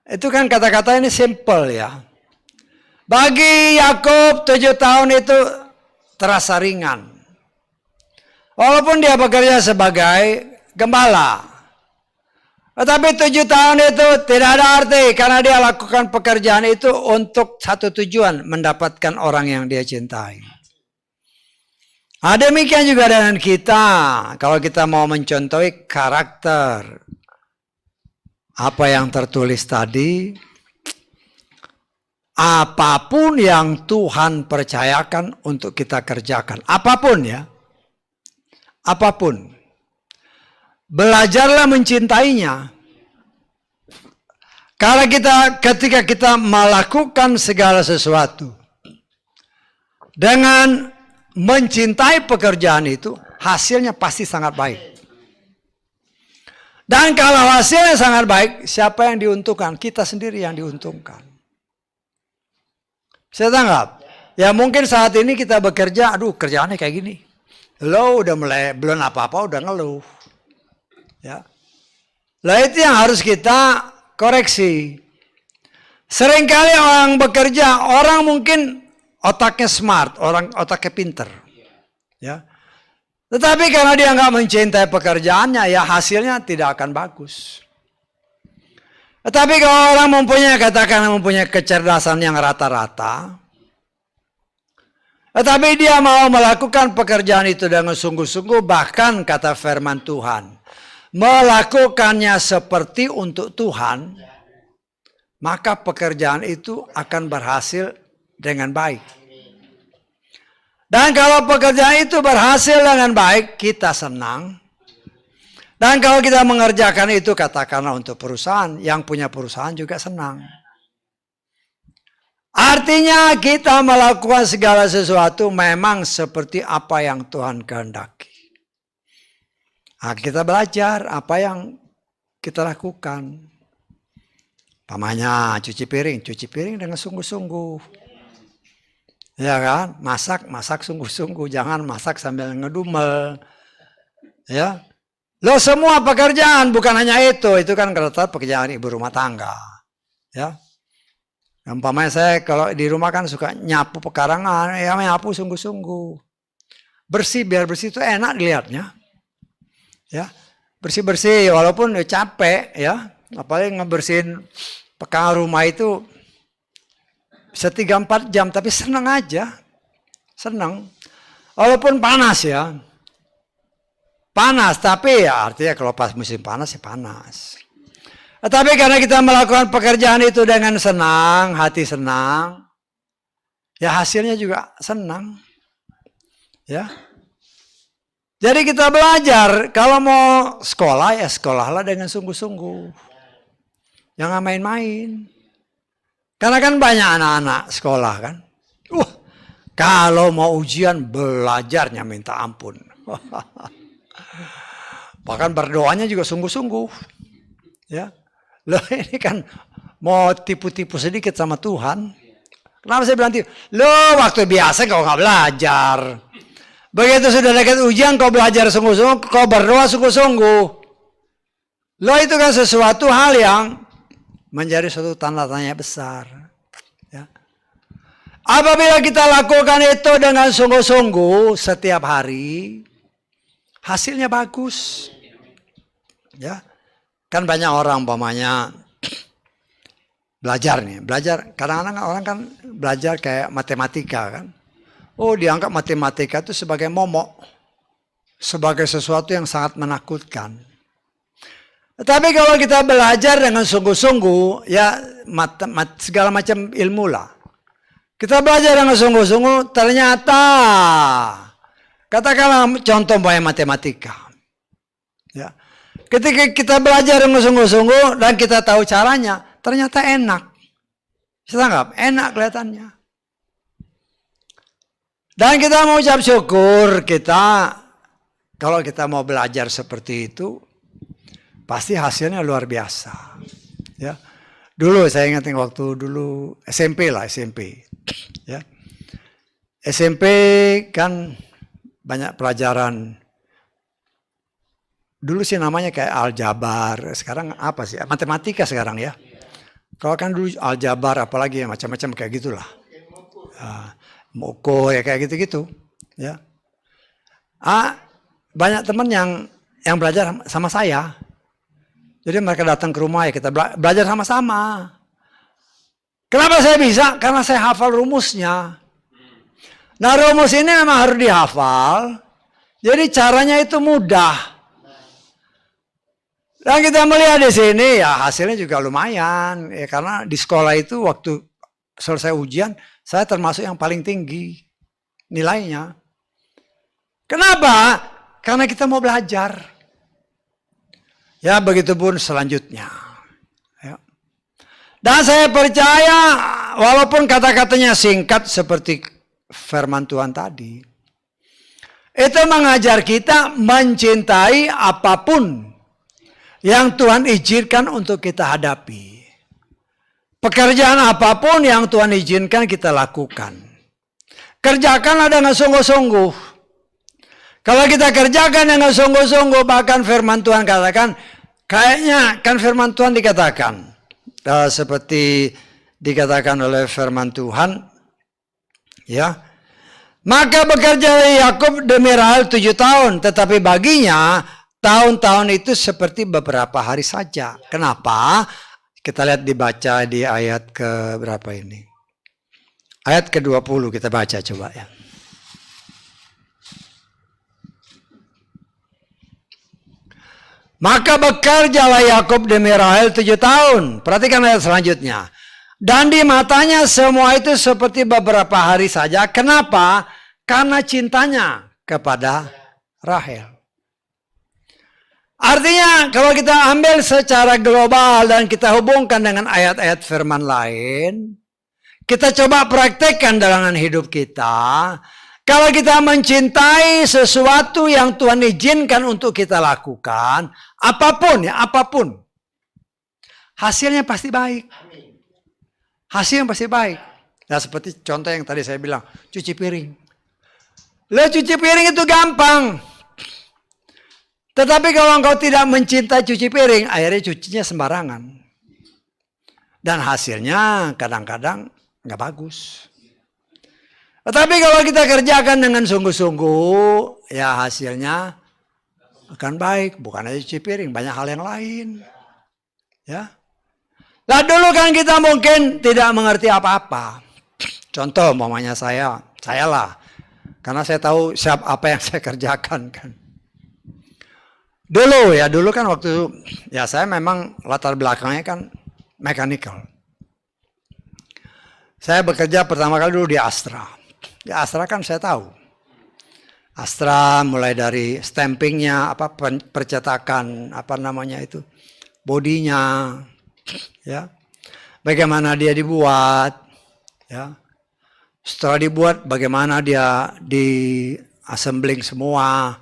Itu kan kata-kata ini simple ya. Bagi Yakub 7 tahun itu terasa ringan. Walaupun dia bekerja sebagai gembala. Tetapi 7 tahun itu tidak ada arti. Karena dia lakukan pekerjaan itu untuk satu tujuan. Mendapatkan orang yang dia cintai. Nah, demikian juga dengan kita. Kalau kita mau mencontohi karakter apa yang tertulis tadi, apapun yang Tuhan percayakan untuk kita kerjakan. Apapun ya. Apapun. Belajarlah mencintainya. Karena ketika kita melakukan segala sesuatu dengan mencintai pekerjaan itu, hasilnya pasti sangat baik. Dan kalau hasilnya sangat baik, siapa yang diuntungkan? Kita sendiri yang diuntungkan. Saya tanggap. Ya mungkin saat ini kita bekerja, aduh kerjaannya kayak gini. Lo udah mulai, belum apa-apa udah ngeluh. Ya. Lah itu yang harus kita koreksi. Seringkali orang bekerja, orang mungkin otaknya smart, orang otaknya pinter. Ya. Tetapi karena dia nggak mencintai pekerjaannya, ya hasilnya tidak akan bagus. Tetapi kalau orang mempunyai kecerdasan yang rata-rata, tetapi dia mau melakukan pekerjaan itu dengan sungguh-sungguh, bahkan kata firman Tuhan, melakukannya seperti untuk Tuhan, maka pekerjaan itu akan berhasil dengan baik. Dan kalau pekerjaan itu berhasil dengan baik, kita senang. Dan kalau kita mengerjakan itu katakanlah untuk perusahaan, yang punya perusahaan juga senang. Artinya kita melakukan segala sesuatu memang seperti apa yang Tuhan kehendaki. Nah, kita belajar apa yang kita lakukan. Pamannya cuci piring dengan sungguh-sungguh. Ya kan, masak sungguh-sungguh, jangan masak sambil ngedumel. Ya, lo semua pekerjaan bukan hanya itu kan rata-rata pekerjaan ibu rumah tangga. Ya, umpamanya saya kalau di rumah kan suka nyapu pekarangan, ya nyapu sungguh-sungguh, biar bersih itu enak dilihatnya. Ya, bersih walaupun capek ya, apalagi ngebersihin pekarangan rumah itu. 3-4 jam, tapi senang aja. Senang. Walaupun panas ya. Panas, tapi ya artinya kalau pas musim panas ya panas. Tapi karena kita melakukan pekerjaan itu dengan senang, hati senang, ya hasilnya juga senang. Ya. Jadi kita belajar, kalau mau sekolah ya sekolahlah dengan sungguh-sungguh. Jangan main-main. Karena kan banyak anak-anak sekolah kan. Kalau mau ujian belajarnya minta ampun. Bahkan berdoanya juga sungguh-sungguh. Ya, loh ini kan mau tipu-tipu sedikit sama Tuhan. Kenapa saya bilang tipu? Loh waktu biasa kau nggak belajar. Begitu sudah dekat ujian kau belajar sungguh-sungguh, kau berdoa sungguh-sungguh. Loh itu kan sesuatu hal yang menjadi suatu tanda tanya besar. Ya. Apabila kita lakukan itu dengan sungguh-sungguh setiap hari, hasilnya bagus. Ya, kan banyak orang umpamanya belajar nih, belajar. Kadang-kadang orang kan belajar kayak matematika kan. Oh, dianggap matematika itu sebagai momok, sebagai sesuatu yang sangat menakutkan. Tetapi kalau kita belajar dengan sungguh-sungguh, ya segala macam ilmu lah. Kita belajar dengan sungguh-sungguh, ternyata, katakanlah contoh matematika. Ya. Ketika kita belajar dengan sungguh-sungguh dan kita tahu caranya, ternyata enak. Bisa tanggap? Enak kelihatannya. Dan kita mau ucap syukur kalau kita mau belajar seperti itu, pasti hasilnya luar biasa. Ya. Dulu saya ingat waktu dulu SMP lah, SMP. Ya. SMP kan banyak pelajaran. Dulu sih namanya kayak aljabar, sekarang apa sih? Matematika sekarang ya. Kalau kan dulu aljabar apalagi ya macam-macam kayak gitulah. Moko ya kayak gitu-gitu. Ya. Banyak teman yang belajar sama saya. Jadi mereka datang ke rumah ya kita belajar sama-sama. Kenapa saya bisa? Karena saya hafal rumusnya. Nah rumus ini memang harus dihafal. Jadi caranya itu mudah. Dan kita melihat di sini ya hasilnya juga lumayan. Ya, karena di sekolah itu waktu selesai ujian saya termasuk yang paling tinggi nilainya. Kenapa? Karena kita mau belajar. Ya begitu pun selanjutnya. Ya. Dan saya percaya walaupun kata-katanya singkat seperti firman Tuhan tadi. Itu mengajar kita mencintai apapun yang Tuhan izinkan untuk kita hadapi. Pekerjaan apapun yang Tuhan izinkan kita lakukan. Kerjakanlah dengan sungguh-sungguh. Kalau kita kerjakan dengan sungguh-sungguh, bahkan firman Tuhan katakan, kayaknya kan firman Tuhan dikatakan. Seperti dikatakan oleh firman Tuhan, ya. Maka bekerja Yakub demi Rahel 7 tahun, tetapi baginya tahun-tahun itu seperti beberapa hari saja. Kenapa? Kita lihat dibaca di ayat ke berapa ini? Ayat ke-20 kita baca coba ya. Maka bekerjalah Yakub demi Rahel 7 tahun. Perhatikan ayat selanjutnya. Dan di matanya semua itu seperti beberapa hari saja. Kenapa? Karena cintanya kepada Rahel. Artinya kalau kita ambil secara global dan kita hubungkan dengan ayat-ayat firman lain, kita coba praktekkan dalam hidup kita. Kalau kita mencintai sesuatu yang Tuhan izinkan untuk kita lakukan, apapun ya, apapun, hasilnya pasti baik. Hasilnya pasti baik. Nah seperti contoh yang tadi saya bilang, cuci piring. Lo cuci piring itu gampang. Tetapi kalau engkau tidak mencintai cuci piring, akhirnya cucinya sembarangan. Dan hasilnya kadang-kadang nggak bagus. Tetapi kalau kita kerjakan dengan sungguh-sungguh, ya hasilnya akan baik. Bukan aja cuci piring, banyak hal yang lain. Ya. Lah dulu kan kita mungkin tidak mengerti apa-apa. Contoh, umpamanya saya lah. Karena saya tahu apa yang saya kerjakan kan. Dulu kan waktu, ya saya memang latar belakangnya kan mechanical. Saya bekerja pertama kali dulu di Astra. Di Astra kan saya tahu. Astra mulai dari stampingnya, percetakan, bodinya, ya. Bagaimana dia dibuat, ya. Setelah dibuat, bagaimana dia di assembling semua,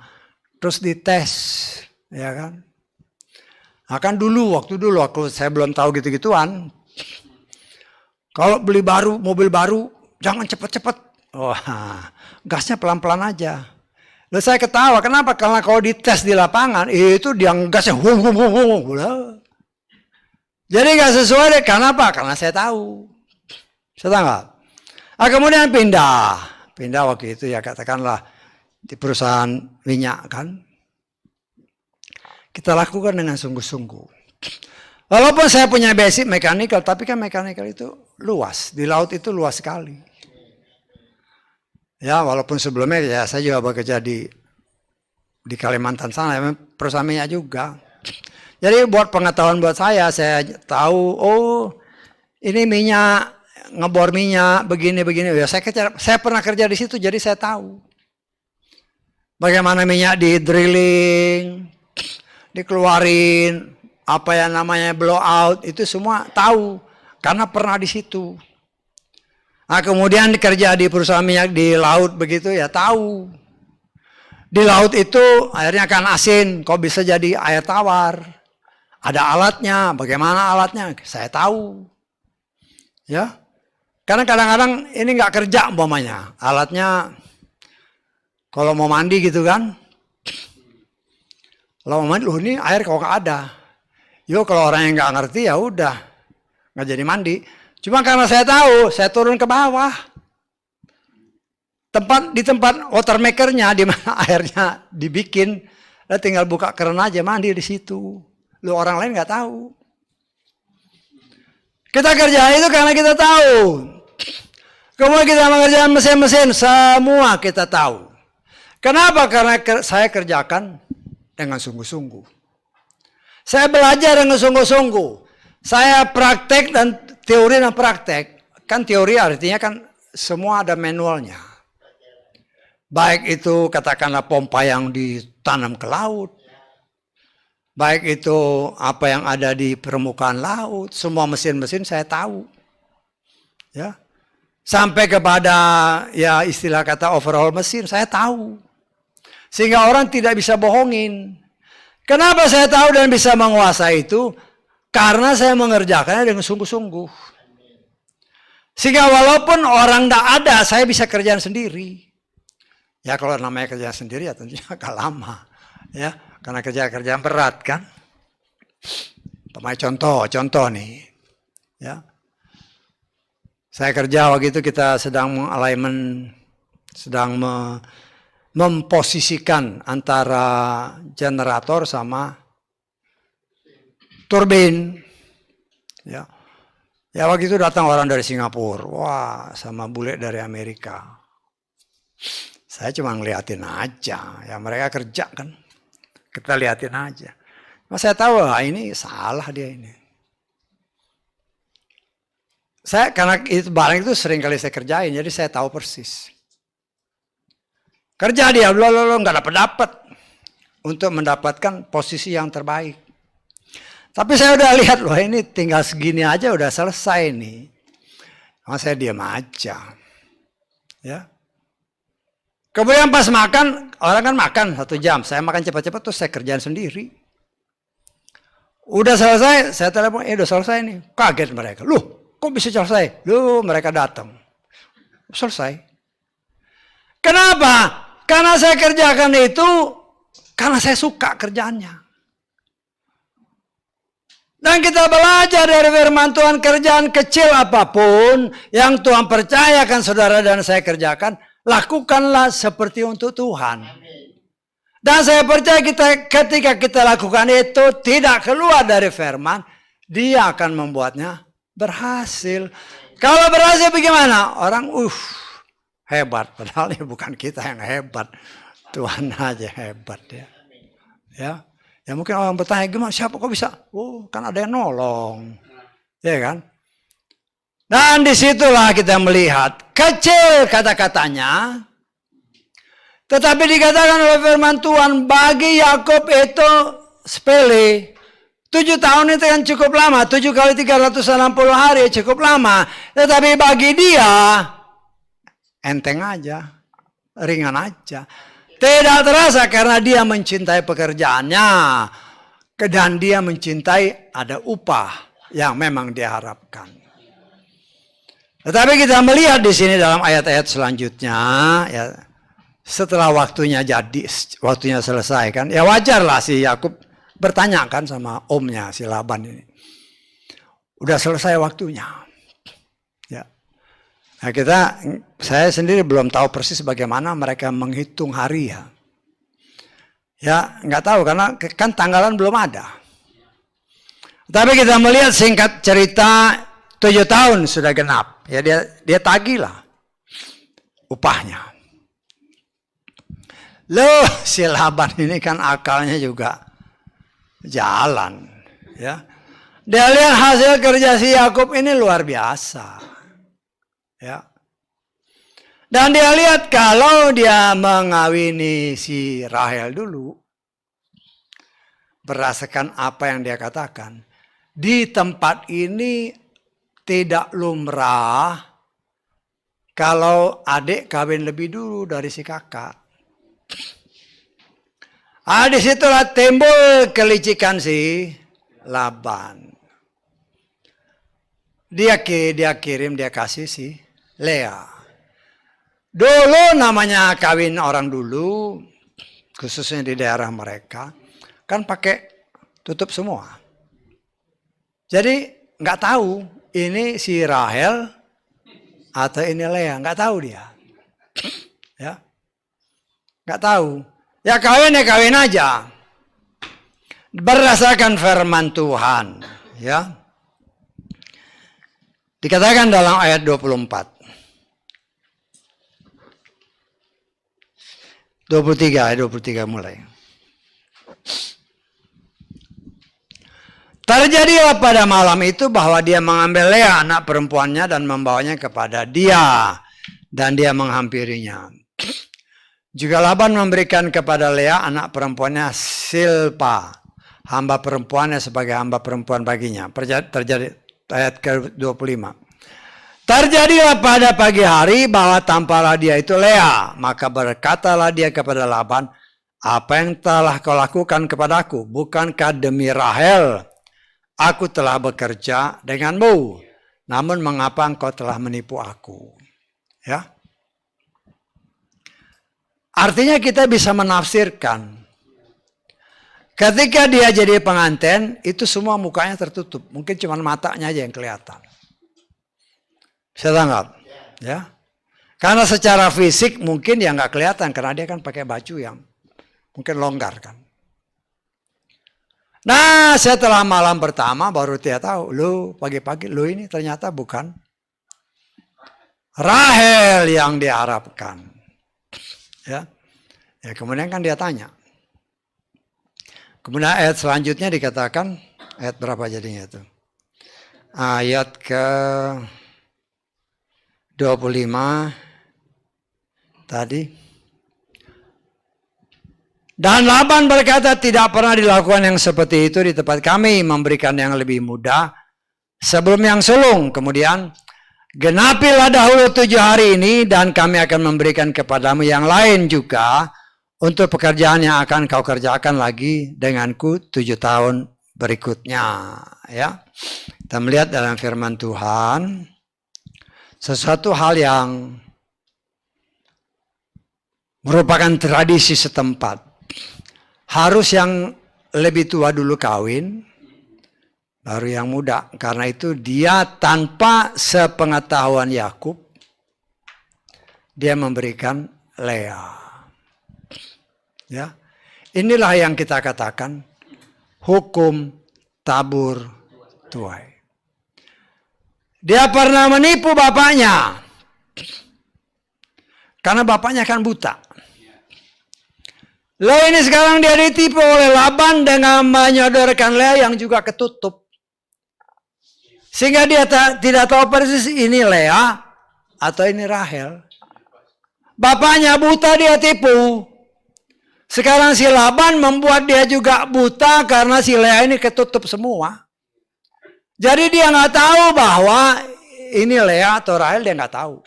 terus dites. Ya kan? Nah, kan waktu dulu aku saya belum tahu gitu-gituan. Kalau beli mobil baru, jangan cepet-cepet. Wah, gasnya pelan-pelan aja. Lalu saya ketawa, kenapa? Karena kalau dites di lapangan, itu dia gasnya jadi nggak sesuai deh, karena apa? Karena saya tahu. Saya tahu nggak? Nah, kemudian pindah waktu itu ya katakanlah di perusahaan minyak kan. Kita lakukan dengan sungguh-sungguh. Walaupun saya punya basic mechanical, tapi kan mechanical itu luas. Di laut itu luas sekali. Ya, walaupun sebelumnya ya saya juga bekerja di Kalimantan sana, perusahaan minyak juga. Jadi buat pengetahuan buat saya tahu, oh ini minyak, ngebor minyak, begini-begini. Ya, saya pernah kerja di situ, jadi saya tahu. Bagaimana minyak di drilling, dikeluarin, apa yang namanya blowout, itu semua tahu. Karena pernah di situ. Nah, kemudian kerja di perusahaan minyak di laut begitu, ya tahu. Di laut itu airnya kan asin, kok bisa jadi air tawar. Ada alatnya, bagaimana alatnya, saya tahu. Ya, karena kadang-kadang ini nggak kerja umpamanya, alatnya kalau mau mandi gitu kan. Kalau mau mandi, loh ini air kok nggak ada. Yo kalau orang yang nggak ngerti ya udah nggak jadi mandi. Cuma karena saya tahu, saya turun ke bawah. Di tempat water makernya di mana airnya dibikin, tinggal buka keran aja mandi di situ. Lu orang lain nggak tahu. Kita kerja itu karena kita tahu. Kemudian kita mengerjakan mesin-mesin, semua kita tahu. Kenapa? Karena saya kerjakan dengan sungguh-sungguh. Saya belajar dengan sungguh-sungguh. Saya praktek dan teori dan praktek. Kan teori artinya kan semua ada manualnya. Baik itu katakanlah pompa yang ditanam ke laut. Baik itu apa yang ada di permukaan laut, semua mesin-mesin saya tahu. Ya. Sampai kepada ya istilah kata overhaul mesin, saya tahu. Sehingga orang tidak bisa bohongin. Kenapa saya tahu dan bisa menguasai itu? Karena saya mengerjakannya dengan sungguh-sungguh. Sehingga walaupun orang tidak ada, saya bisa kerjaan sendiri. Ya kalau namanya kerjaan sendiri ya tentunya agak lama. Ya. Karena kerjaan berat kan. Contoh nih. Ya. Saya kerja waktu itu kita sedang mengalignment, sedang memposisikan antara generator sama turbin. Ya. Ya waktu itu datang orang dari Singapura. Wah, sama bule dari Amerika. Saya cuma ngeliatin aja. Ya mereka kerja kan. Kita liatin aja. Mas saya tahu ini salah dia ini. Karena itu barang itu sering kali saya kerjain, jadi saya tahu persis. Kerja dia, lo nggak dapat untuk mendapatkan posisi yang terbaik. Tapi saya udah lihat loh ini tinggal segini aja udah selesai nih. Mas saya diam aja, ya. Kemudian pas makan, orang kan makan 1 jam. Saya makan cepat-cepat terus saya kerjaan sendiri. Udah selesai, saya telepon, udah selesai nih. Kaget mereka. Loh, kok bisa selesai? Loh, mereka datang. Selesai. Kenapa? Karena saya kerjakan itu, karena saya suka kerjaannya. Dan kita belajar dari firman Tuhan, kerjaan kecil apapun yang Tuhan percayakan saudara dan saya kerjakan, lakukanlah seperti untuk Tuhan. Dan saya percaya ketika kita lakukan itu tidak keluar dari firman, dia akan membuatnya berhasil. Kalau berhasil bagaimana? Orang hebat. Padahal ini bukan kita yang hebat. Tuhan aja hebat ya. Ya mungkin orang bertanya, gimana siapa kok bisa? Oh kan ada yang nolong. Ya kan? Dan disitulah kita melihat kecil kata-katanya, tetapi dikatakan oleh firman Tuhan bagi Yakub itu sepele. 7 tahun itu kan cukup lama, 7 kali 360 hari cukup lama. Tetapi bagi dia enteng aja, ringan aja. Tidak terasa karena dia mencintai pekerjaannya. Dan dia mencintai, ada upah yang memang diharapkan. Tetapi kita melihat di sini dalam ayat-ayat selanjutnya, ya, setelah waktunya selesai kan, ya wajarlah si Yakub bertanya kan sama omnya si Laban ini. Udah selesai waktunya. Ya. Nah saya sendiri belum tahu persis bagaimana mereka menghitung hari ya. Ya, nggak tahu karena kan tanggalan belum ada. Tapi kita melihat singkat cerita 7 tahun sudah genap. Ya dia tagihlah upahnya. Loh, si Laban ini kan akalnya juga jalan, ya. Dia lihat hasil kerja si Yakub ini luar biasa. Ya. Dan dia lihat kalau dia mengawini si Rahel dulu, berdasarkan apa yang dia katakan, di tempat ini tidak lumrah kalau adik kawin lebih dulu dari si kakak. Disitulah timbul kelicikan si Laban. Dia kasih si Lea. Dulu namanya kawin orang dulu, khususnya di daerah mereka, kan pakai tutup semua. Jadi nggak tahu ini si Rahel atau ini Lea, nggak tahu dia. Ya, nggak tahu. Ya kawin aja. Berdasarkan firman Tuhan, ya. Dikatakan dalam ayat 24. 23 mulai. Terjadilah pada malam itu bahwa dia mengambil Lea anak perempuannya dan membawanya kepada dia. Dan dia menghampirinya. Juga Laban memberikan kepada Lea anak perempuannya Silpa. Hamba perempuannya sebagai hamba perempuan baginya. Terjadi ayat ke-25. Terjadilah pada pagi hari bahwa tampaklah dia itu Lea. Maka berkatalah dia kepada Laban, apa yang telah kau lakukan kepadaku? Bukankah demi Rahel aku telah bekerja denganmu? Namun mengapa engkau telah menipu aku? Ya. Artinya kita bisa menafsirkan. Ketika dia jadi pengantin, itu semua mukanya tertutup. Mungkin cuma matanya aja yang kelihatan. Bisa tangkap? Ya. Karena secara fisik mungkin ya nggak kelihatan. Karena dia kan pakai baju yang mungkin longgar kan. Nah setelah malam pertama baru dia tahu. Lu pagi-pagi lu ini ternyata bukan Rahel yang diharapkan. Ya. Ya kemudian kan dia tanya. Kemudian ayat selanjutnya dikatakan. Ayat berapa jadinya itu? Ayat ke 25 tadi. Dan Laban berkata, tidak pernah dilakukan yang seperti itu di tempat kami, memberikan yang lebih mudah sebelum yang sulung. Kemudian genapilah dahulu 7 hari ini dan kami akan memberikan kepadamu yang lain juga untuk pekerjaan yang akan kau kerjakan lagi denganku 7 tahun berikutnya. Ya, kita melihat dalam firman Tuhan. Sesuatu hal yang merupakan tradisi setempat. Harus yang lebih tua dulu kawin, baru yang muda. Karena itu dia tanpa sepengetahuan Yakub, dia memberikan Lea. Ya, inilah yang kita katakan hukum tabur tuai. Dia pernah menipu bapaknya. Karena bapaknya kan buta. Lalu ini sekarang dia ditipu oleh Laban dengan menyodorkan Lea yang juga ketutup. Sehingga dia tidak tahu persis ini Lea atau ini Rahel. Bapaknya buta dia tipu. Sekarang si Laban membuat dia juga buta karena si Lea ini ketutup semua. Jadi dia nggak tahu bahwa ini Lea atau Rahel, dia nggak tahu.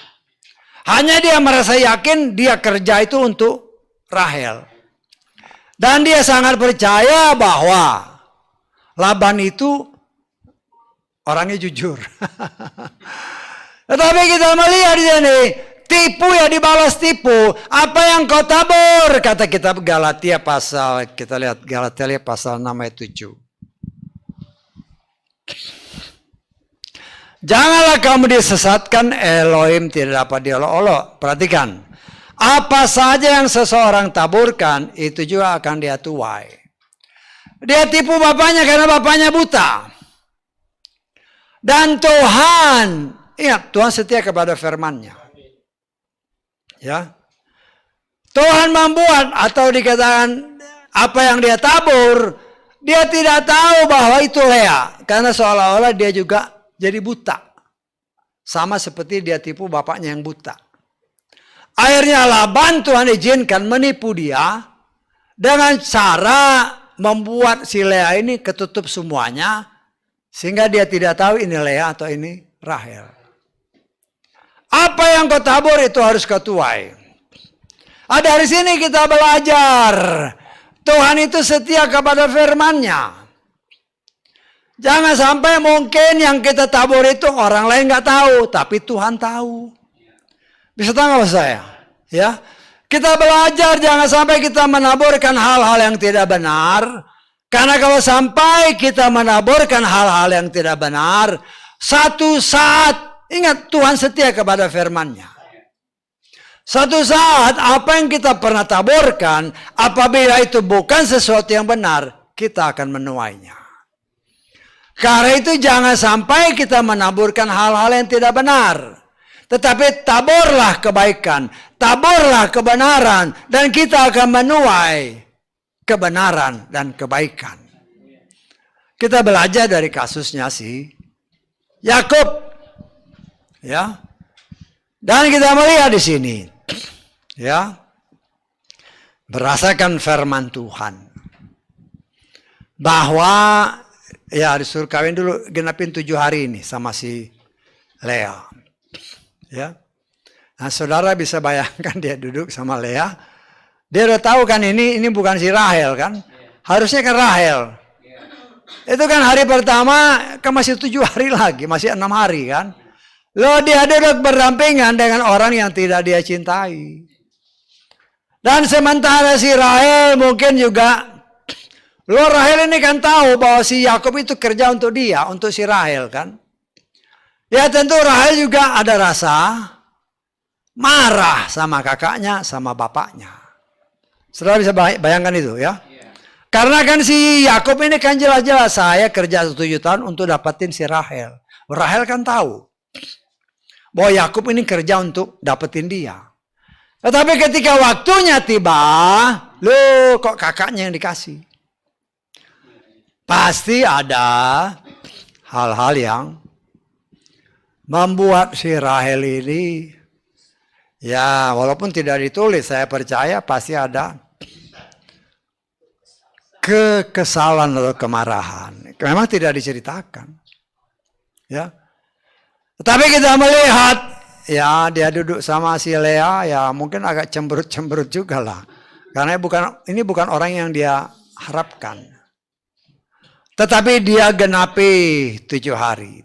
Hanya dia merasa yakin dia kerja itu untuk Rahel. Dan dia sangat percaya bahwa Laban itu orangnya jujur. Tetapi kita melihat di sini, tipu ya dibalas tipu. Apa yang kau tabur? Kata kitab Galatia pasal, kita lihat Galatia pasal 6 ayat 7. Janganlah kamu disesatkan, Elohim tidak dapat diolok-olok. Perhatikan, apa saja yang seseorang taburkan, itu juga akan dia tuai. Dia tipu bapaknya karena bapaknya buta. Dan Tuhan, ingat, Tuhan setia kepada firman-Nya. Ya, Tuhan membuat atau dikatakan apa yang dia tabur, dia tidak tahu bahwa itu Lea. Karena seolah-olah dia juga jadi buta. Sama seperti dia tipu bapaknya yang buta. Akhirnya Laban Tuhan izinkan menipu dia dengan cara membuat si Lea ini ketutup semuanya. Sehingga dia tidak tahu ini Lea atau ini Rahel. Apa yang kau tabur itu harus kau tuai. Dari sini kita belajar. Tuhan itu setia kepada firman-Nya. Jangan sampai mungkin yang kita tabur itu orang lain nggak tahu, tapi Tuhan tahu. Bisa tahu nggak saya? Ya, kita belajar jangan sampai kita menaburkan hal-hal yang tidak benar. Karena kalau sampai kita menaburkan hal-hal yang tidak benar, satu saat ingat Tuhan setia kepada firman-Nya. Satu saat apa yang kita pernah taburkan, apabila itu bukan sesuatu yang benar, kita akan menuainya. Karena itu jangan sampai kita menaburkan hal-hal yang tidak benar. Tetapi taburlah kebaikan, taburlah kebenaran, dan kita akan menuai kebenaran dan kebaikan. Kita belajar dari kasusnya si Yakub. Ya. Dan kita melihat di sini. Ya. Berdasarkan firman Tuhan. Bahwa ya disuruh kawin dulu genapin 7 hari ini sama si Lea. Ya. Nah, saudara bisa bayangkan dia duduk sama Lea. Dia udah tahu kan ini bukan si Rahel kan. Harusnya kan Rahel. Itu kan hari pertama kan masih 7 hari lagi, masih 6 hari kan. Loh dia duduk berdampingan dengan orang yang tidak dia cintai. Dan sementara si Rahel mungkin juga Rahel ini kan tahu bahwa si Yakub itu kerja untuk dia, untuk si Rahel kan. Ya tentu Rahel juga ada rasa marah sama kakaknya, sama bapaknya. Saudara bisa bayangkan itu ya. Karena kan si Yakub ini kan jelas-jelas saya kerja 7 tahun untuk dapetin si Rahel. Rahel kan tahu bahwa Yakub ini kerja untuk dapetin dia. Tetapi ketika waktunya tiba, loh kok kakaknya yang dikasih. Pasti ada hal-hal yang membuat si Rahel ini, ya walaupun tidak ditulis, saya percaya pasti ada kekesalan atau kemarahan. Memang tidak diceritakan. Ya. Tetapi kita melihat, ya dia duduk sama si Lea, ya mungkin agak cemberut-cemberut juga lah. Karena ini bukan orang yang dia harapkan. Tetapi dia genapi 7 hari.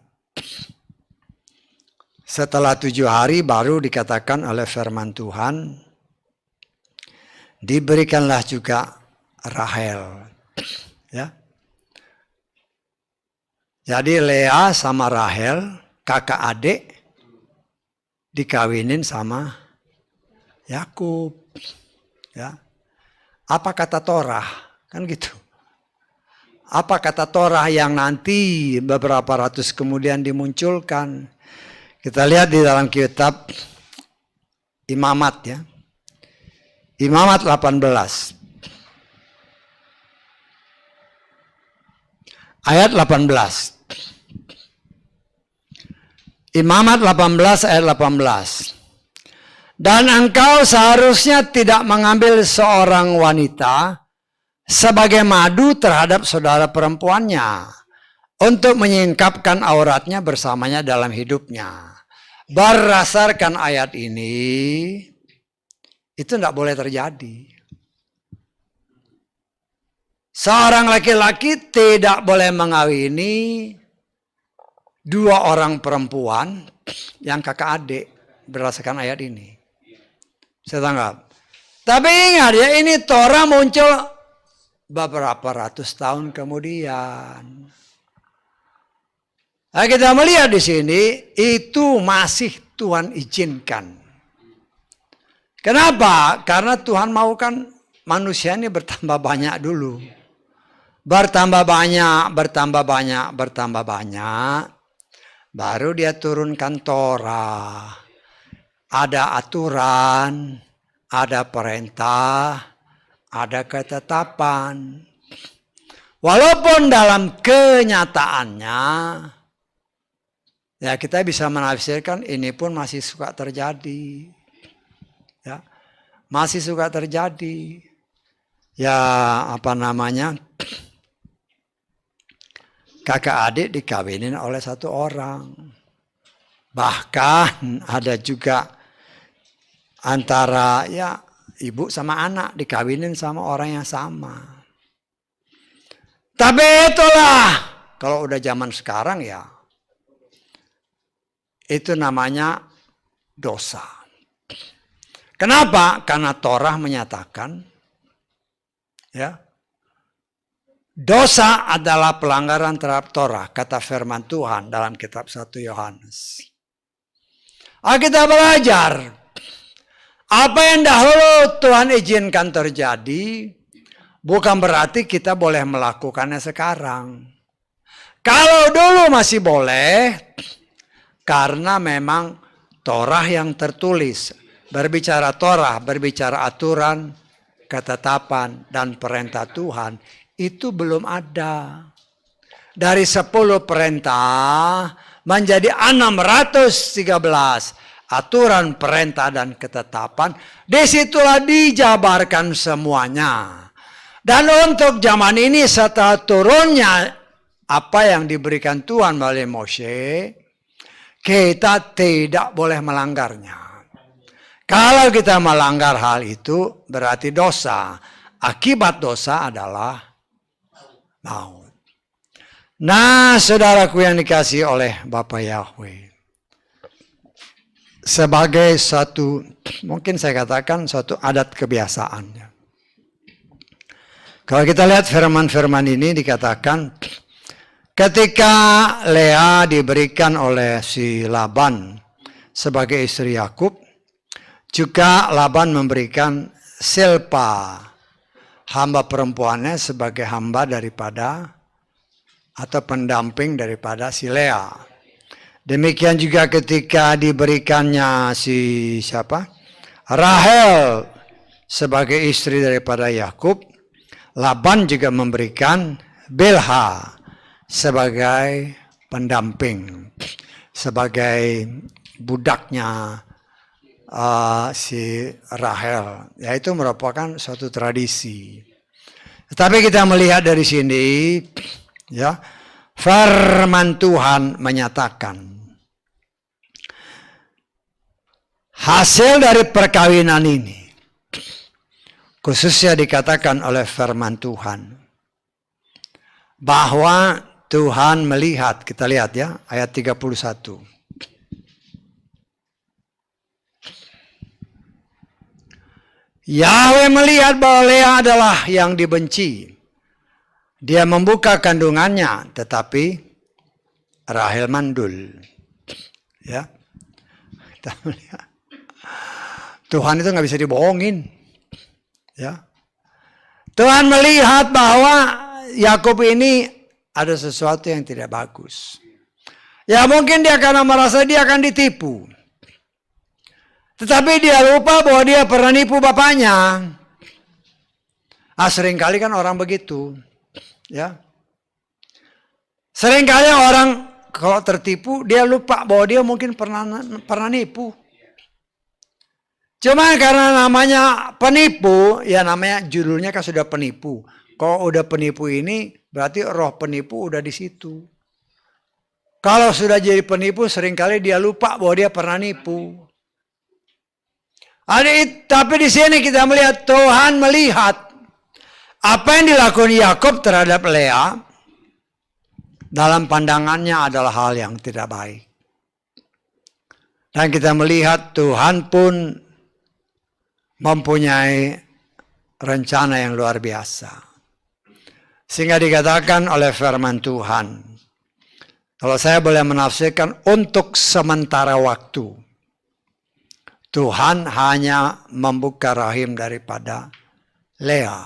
Setelah 7 hari baru dikatakan oleh firman Tuhan, diberikanlah juga Rahel. Ya. Jadi Lea sama Rahel, kakak adik, dikawinin sama Yakub. Ya. Apa kata Torah? Kan gitu. Apa kata Torah yang nanti beberapa ratus kemudian dimunculkan? Kita lihat di dalam kitab Imamat ya. Imamat 18. Ayat 18. Imamat 18 ayat 18. Dan engkau seharusnya tidak mengambil seorang wanita sebagai madu terhadap saudara perempuannya untuk menyingkapkan auratnya bersamanya dalam hidupnya. Berdasarkan ayat ini, itu tidak boleh terjadi. Seorang laki-laki tidak boleh mengawini dua orang perempuan yang kakak adik berdasarkan ayat ini. Saya tanggap. Tapi ingat ya, ini Torah muncul beberapa ratus tahun kemudian. Nah, kita melihat di sini itu masih Tuhan izinkan. Kenapa? Karena Tuhan mau kan manusia ini bertambah banyak dulu. Bertambah banyak, baru dia turunkan Torah. Ada aturan, ada perintah, ada ketetapan. Walaupun dalam kenyataannya, ya kita bisa menafsirkan ini pun masih suka terjadi. Ya, masih suka terjadi. Ya, apa namanya? Kakak adik dikawinin oleh satu orang. Bahkan ada juga antara ya ibu sama anak dikawinin sama orang yang sama. Tapi itulah kalau udah zaman sekarang ya itu namanya dosa. Kenapa? Karena Torah menyatakan ya dosa adalah pelanggaran terhadap Torah, kata firman Tuhan dalam kitab 1 Yohanes. Kita belajar apa yang dahulu Tuhan izinkan terjadi, bukan berarti kita boleh melakukannya sekarang. Kalau dulu masih boleh, karena memang Torah yang tertulis, berbicara Torah, berbicara aturan, ketetapan, dan perintah Tuhan, itu belum ada. Dari 10 perintah menjadi 613 aturan, perintah, dan ketetapan. Disitulah dijabarkan semuanya. Dan untuk zaman ini setelah turunnya apa yang diberikan Tuhan melalui Moshe, kita tidak boleh melanggarnya. Kalau kita melanggar hal itu berarti dosa. Akibat dosa adalah maut. Nah, saudaraku yang dikasihi oleh Bapa Yahweh, sebagai satu, mungkin saya katakan suatu adat kebiasaan. Kalau kita lihat firman-firman ini dikatakan, ketika Lea diberikan oleh si Laban sebagai istri Yakub, juga Laban memberikan Silpa, hamba perempuannya, sebagai hamba daripada atau pendamping daripada si Lea. Demikian juga ketika diberikannya si siapa? Rahel sebagai istri daripada Yakub, Laban juga memberikan Bilha sebagai pendamping, sebagai budaknya si Rahel. Ya, itu merupakan suatu tradisi. Tetapi kita melihat dari sini, ya, firman Tuhan menyatakan hasil dari perkawinan ini, khususnya dikatakan oleh firman Tuhan, bahwa Tuhan melihat, kita lihat ya, ayat 31. Yahweh melihat bahwa Lea adalah yang dibenci. Dia membuka kandungannya, tetapi Rahel mandul. Ya, kita melihat. Tuhan itu nggak bisa dibohongin. Ya, Tuhan melihat bahwa Yakub ini ada sesuatu yang tidak bagus. Ya, mungkin dia karena merasa dia akan ditipu. Tetapi dia lupa bahwa dia pernah nipu bapaknya. Seringkali kan orang begitu. Ya, seringkali orang kalau tertipu dia lupa bahwa dia mungkin pernah nipu. Cuma karena namanya penipu, ya namanya judulnya kan sudah penipu. Kalau udah penipu ini berarti roh penipu udah di situ. Kalau sudah jadi penipu seringkali dia lupa bahwa dia pernah nipu. Tapi di sini kita melihat Tuhan melihat Apa yang dilakukan Yakub terhadap Lea dalam pandangannya adalah hal yang tidak baik. Dan kita melihat Tuhan pun mempunyai rencana yang luar biasa. Sehingga dikatakan oleh firman Tuhan, kalau saya boleh menafsirkan, untuk sementara waktu, Tuhan hanya membuka rahim daripada Lea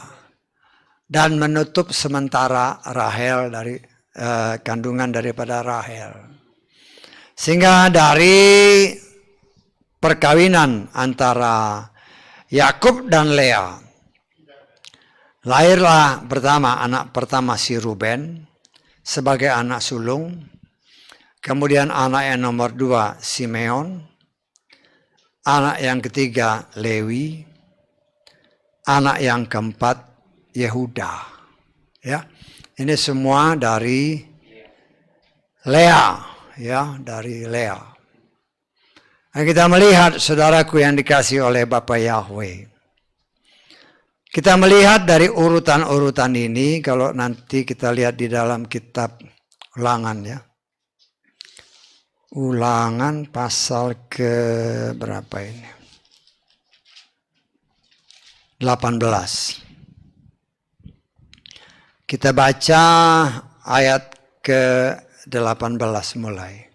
dan menutup sementara Rahel dari kandungan daripada Rahel. Sehingga dari perkawinan antara Yakub dan Lea, lahirlah anak pertama si Ruben sebagai anak sulung. Kemudian anak yang nomor 2 Simeon. Anak yang ketiga Lewi. Anak yang keempat Yehuda. Ya. Ini semua dari Lea, ya, dari Lea. Dan kita melihat saudaraku yang dikasihi oleh Bapa Yahweh. Kita melihat dari urutan-urutan ini, kalau nanti kita lihat di dalam kitab Ulangan, ya. Ulangan pasal ke berapa ini? 18. Kita baca ayat ke 18 mulai.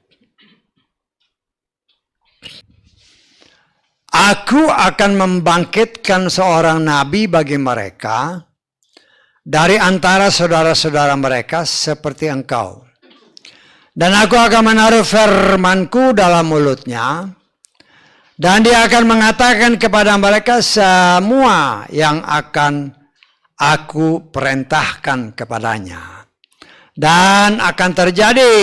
Aku akan membangkitkan seorang nabi bagi mereka dari antara saudara-saudara mereka seperti engkau. Dan aku akan menaruh firmanku dalam mulutnya, dan dia akan mengatakan kepada mereka semua yang akan aku perintahkan kepadanya. Dan akan terjadi,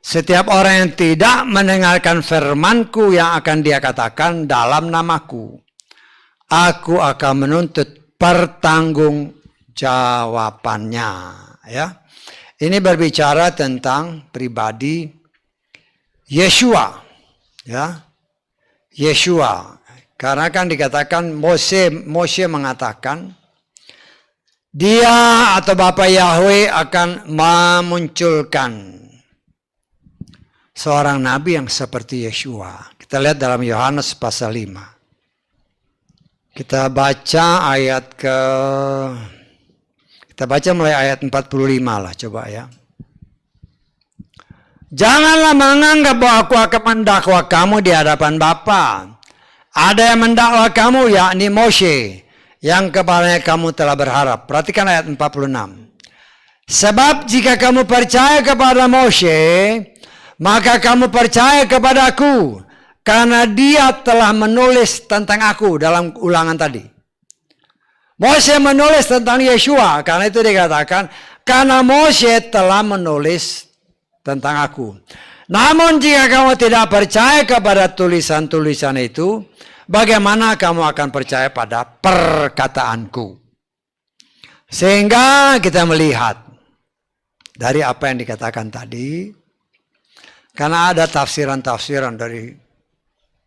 setiap orang yang tidak mendengarkan firmanku yang akan dia katakan dalam namaku, aku akan menuntut pertanggungjawabannya. Ya. Ini berbicara tentang pribadi Yeshua, ya, Yeshua. Karena kan dikatakan Moshe mengatakan dia atau Bapa Yahweh akan memunculkan seorang nabi yang seperti Yeshua. Kita lihat dalam Yohanes pasal 5. Kita baca Kita baca mulai ayat 45 lah, coba ya. Janganlah menganggap bahwa aku akan mendakwa kamu di hadapan Bapa. Ada yang mendakwa kamu, yakni Moshe, yang kepadanya kamu telah berharap. Perhatikan ayat 46. Sebab jika kamu percaya kepada Moshe, maka kamu percaya kepadaku, karena dia telah menulis tentang aku dalam Ulangan tadi. Moshe menulis tentang Yeshua, karena itu dikatakan, karena Moshe telah menulis tentang aku. Namun jika kamu tidak percaya kepada tulisan-tulisan itu, bagaimana kamu akan percaya pada perkataanku? Sehingga kita melihat dari apa yang dikatakan tadi, karena ada tafsiran-tafsiran dari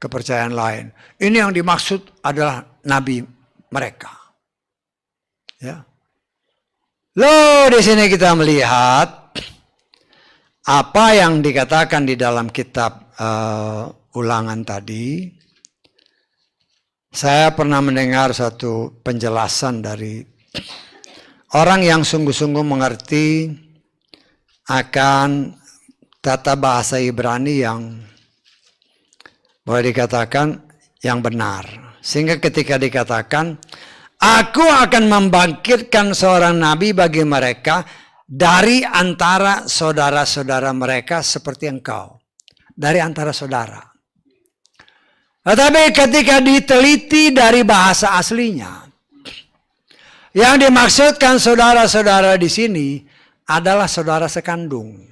kepercayaan lain. Ini yang dimaksud adalah nabi mereka. Ya. Loh, di sini kita melihat apa yang dikatakan di dalam kitab Ulangan tadi. Saya pernah mendengar satu penjelasan dari orang yang sungguh-sungguh mengerti akan tata bahasa Ibrani yang boleh dikatakan yang benar. Sehingga ketika dikatakan, aku akan membangkitkan seorang nabi bagi mereka dari antara saudara-saudara mereka seperti engkau. Dari antara saudara. Tetapi ketika diteliti dari bahasa aslinya, yang dimaksudkan saudara-saudara di sini adalah saudara sekandung.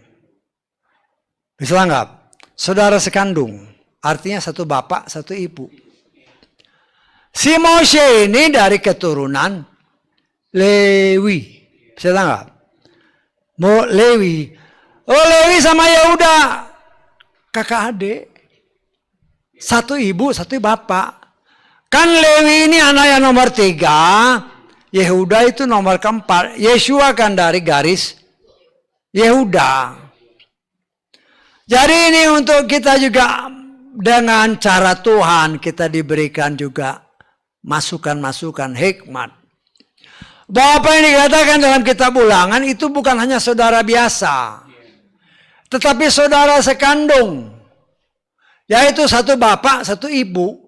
Bisa nggak? Saudara sekandung. Artinya satu bapak, satu ibu. Si Moshe ini dari keturunan Lewi. Bisa nggak? Lewi. Oh, Lewi sama Yehuda. Kakak adik. Satu ibu, satu bapak. Kan Lewi ini anak yang nomor 3. Yehuda itu nomor keempat. Yeshua kan dari garis Yehuda. Jadi ini untuk kita juga dengan cara Tuhan kita diberikan juga masukan-masukan hikmat. Bahwa apa yang dikatakan dalam kitab Ulangan itu bukan hanya saudara biasa. Tetapi saudara sekandung. Yaitu satu bapak, satu ibu.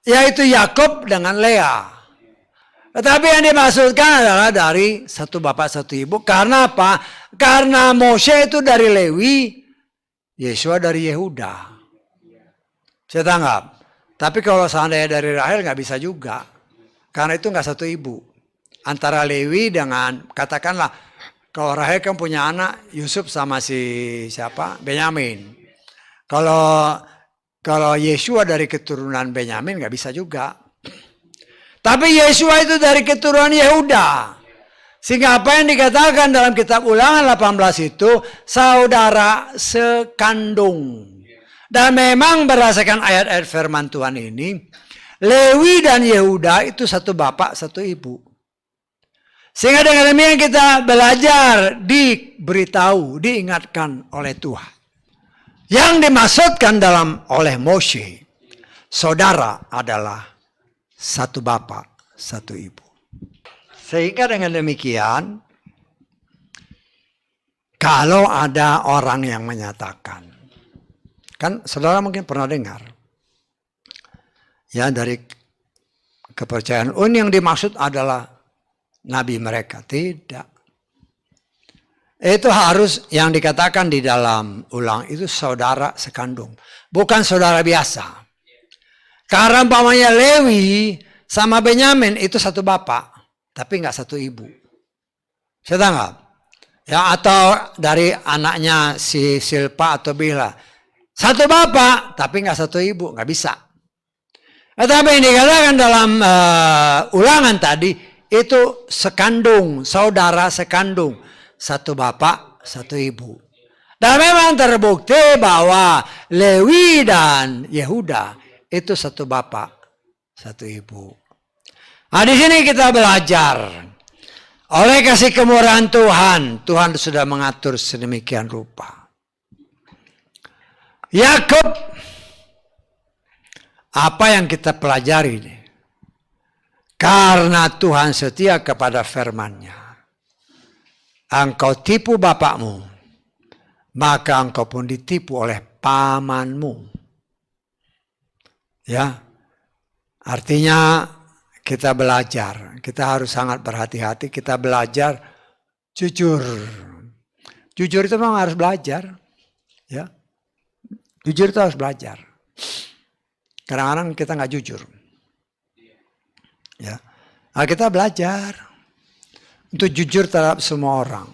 Yaitu Yakub dengan Lea. Tetapi yang dimaksudkan adalah dari satu bapak, satu ibu. Karena apa? Karena Moshe itu dari Lewi, Yeshua dari Yehuda. Saya tanggap. Tapi kalau seandainya dari Rahel nggak bisa juga. Karena itu nggak satu ibu. Antara Lewi dengan, katakanlah, kalau Rahel kan punya anak, Yusuf sama si siapa? Benyamin. Kalau Yeshua dari keturunan Benyamin nggak bisa juga. Tapi Yeshua itu dari keturunan Yehuda. Sehingga apa yang dikatakan dalam kitab Ulangan 18 itu saudara sekandung. Dan memang berdasarkan ayat-ayat firman Tuhan ini, Lewi dan Yehuda itu satu bapak, satu ibu. Sehingga dengan demikian kita belajar, diberitahu, diingatkan oleh Tuhan. Yang dimaksudkan oleh Moshe, saudara adalah satu bapak, satu ibu. Sehingga dengan demikian, kalau ada orang yang menyatakan, kan saudara mungkin pernah dengar, ya dari kepercayaan, ini yang dimaksud adalah nabi mereka. Tidak. Itu harus yang dikatakan di dalam Ulang itu saudara sekandung. Bukan saudara biasa. Karena umpamanya Lewi sama Benyamin itu satu bapak, tapi nggak satu ibu. Saya tanggap. Ya, atau dari anaknya si Silpa atau Bila. Satu bapak, tapi nggak satu ibu, nggak bisa. Tetapi yang dikatakan dalam Ulangan tadi, itu sekandung, saudara sekandung. Satu bapak, satu ibu. Dan memang terbukti bahwa Lewi dan Yehuda itu satu bapak, satu ibu. Nah, di sini kita belajar. Oleh kasih kemurahan Tuhan, Tuhan sudah mengatur sedemikian rupa. Yakub, apa yang kita pelajari ini? Karena Tuhan setia kepada firman-Nya. Engkau tipu bapakmu, maka engkau pun ditipu oleh pamanmu. Ya, artinya kita belajar, kita harus sangat berhati-hati, kita belajar jujur. Jujur itu memang harus belajar, ya. Jujur itu harus belajar. Kadang-kadang kita nggak jujur, ya. Nah, kita belajar untuk jujur terhadap semua orang.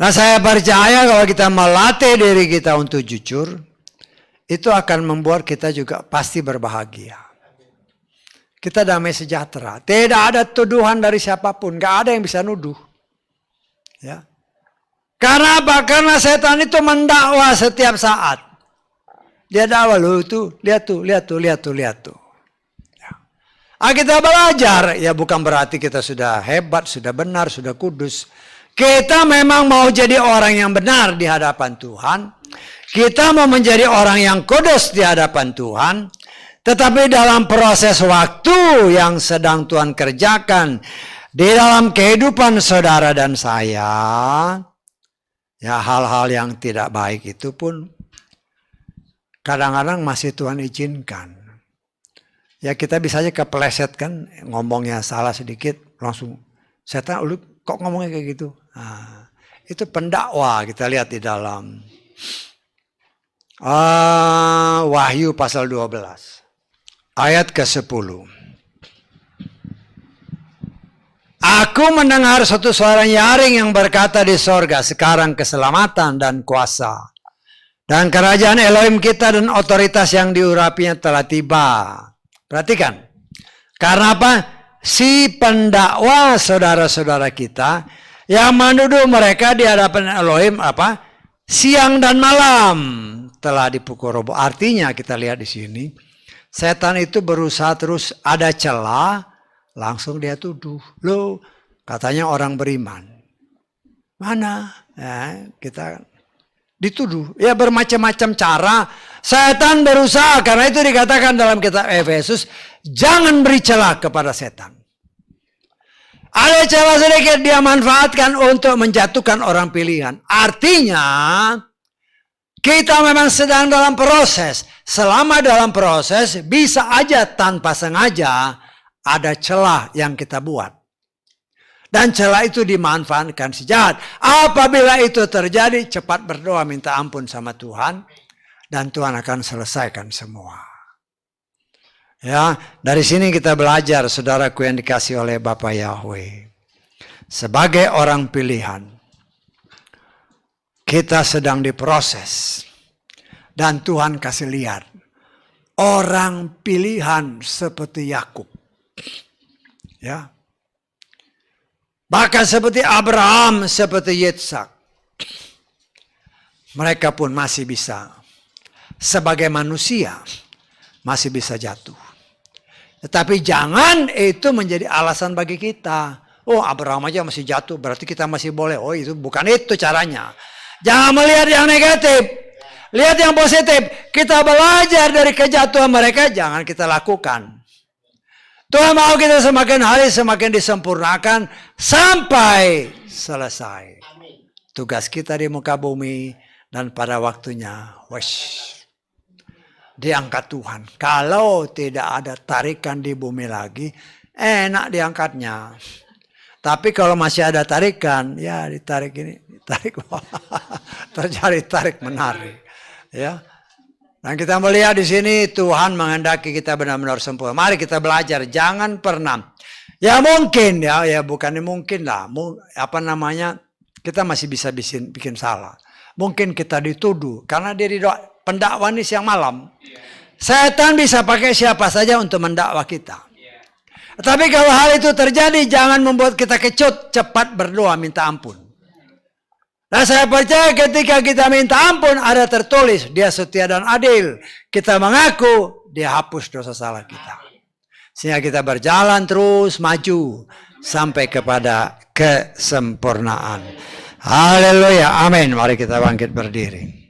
Nah, saya percaya kalau kita melatih diri kita untuk jujur, itu akan membuat kita juga pasti berbahagia. Kita damai sejahtera. Tidak ada tuduhan dari siapapun. Gak ada yang bisa nuduh. Ya. Karena apa? Karena setan itu mendakwa setiap saat. Dia dakwa, loh itu, lihat tuh. Ya. Kita belajar. Ya bukan berarti kita sudah hebat, sudah benar, sudah kudus. Kita memang mau jadi orang yang benar di hadapan Tuhan. Kita mau menjadi orang yang kudus di hadapan Tuhan. Tetapi dalam proses waktu yang sedang Tuhan kerjakan di dalam kehidupan saudara dan saya, ya hal-hal yang tidak baik itu pun kadang-kadang masih Tuhan izinkan. Ya kita bisa aja kepleset kan, ngomongnya salah sedikit, langsung setan, lu kok ngomongnya kayak gitu? Nah, itu pendakwa, kita lihat di dalam Wahyu pasal 12 ayat ke-10. Aku mendengar suatu suara nyaring yang berkata di sorga, sekarang keselamatan dan kuasa dan kerajaan Elohim kita dan otoritas yang diurapinya telah tiba. Perhatikan. Karena apa? Si pendakwa saudara-saudara kita yang menuduh mereka di hadapan Elohim apa? Siang dan malam telah dipukul roboh. Artinya kita lihat di sini, setan itu berusaha terus ada celah Langsung dia tuduh. Loh, katanya orang beriman. Mana? Ya, kita dituduh. Ya bermacam-macam cara. Setan berusaha, karena itu dikatakan dalam kitab Efesus, jangan beri celah kepada setan. Ada celah sedikit dia manfaatkan untuk menjatuhkan orang pilihan. Artinya, kita memang sedang dalam proses. Selama dalam proses, bisa aja tanpa sengaja ada celah yang kita buat. Dan celah itu dimanfaatkan si jahat. Apabila itu terjadi, cepat berdoa minta ampun sama Tuhan. Dan Tuhan akan selesaikan semua. Ya, dari sini kita belajar, saudaraku yang dikasih oleh Bapa Yahweh. Sebagai orang pilihan, kita sedang diproses. Dan Tuhan kasih lihat. Orang pilihan seperti Yakub. Ya. Bahkan seperti Abraham, seperti Yitzhak. Mereka pun masih bisa. Sebagai manusia, masih bisa jatuh. Tetapi jangan itu menjadi alasan bagi kita. Oh, Abraham aja masih jatuh, berarti kita masih boleh. Oh, itu bukan itu caranya. Jangan melihat yang negatif. Lihat yang positif. Kita belajar dari kejatuhan mereka, jangan kita lakukan. Tuhan mau kita semakin hari semakin disempurnakan sampai selesai. Tugas kita di muka bumi dan pada waktunya, diangkat Tuhan. Kalau tidak ada tarikan di bumi lagi, enak diangkatnya. Tapi kalau masih ada tarikan, ya ditarik ini, ditarik terjadi tarik menarik. Ya. Dan kita melihat di sini Tuhan menghendaki kita benar-benar sempurna. Mari kita belajar, jangan pernah. Ya mungkin ya bukan mungkin lah. Kita masih bisa bikin salah. Mungkin kita dituduh karena dia pendakwaan ini siang malam. Setan bisa pakai siapa saja untuk mendakwa kita. Tapi kalau hal itu terjadi, jangan membuat kita kecut, cepat berdoa minta ampun. Nah saya percaya ketika kita minta ampun, ada tertulis, dia setia dan adil. Kita mengaku, dia hapus dosa salah kita. Sehingga kita berjalan terus maju, sampai kepada kesempurnaan. Haleluya, amin. Mari kita bangkit berdiri.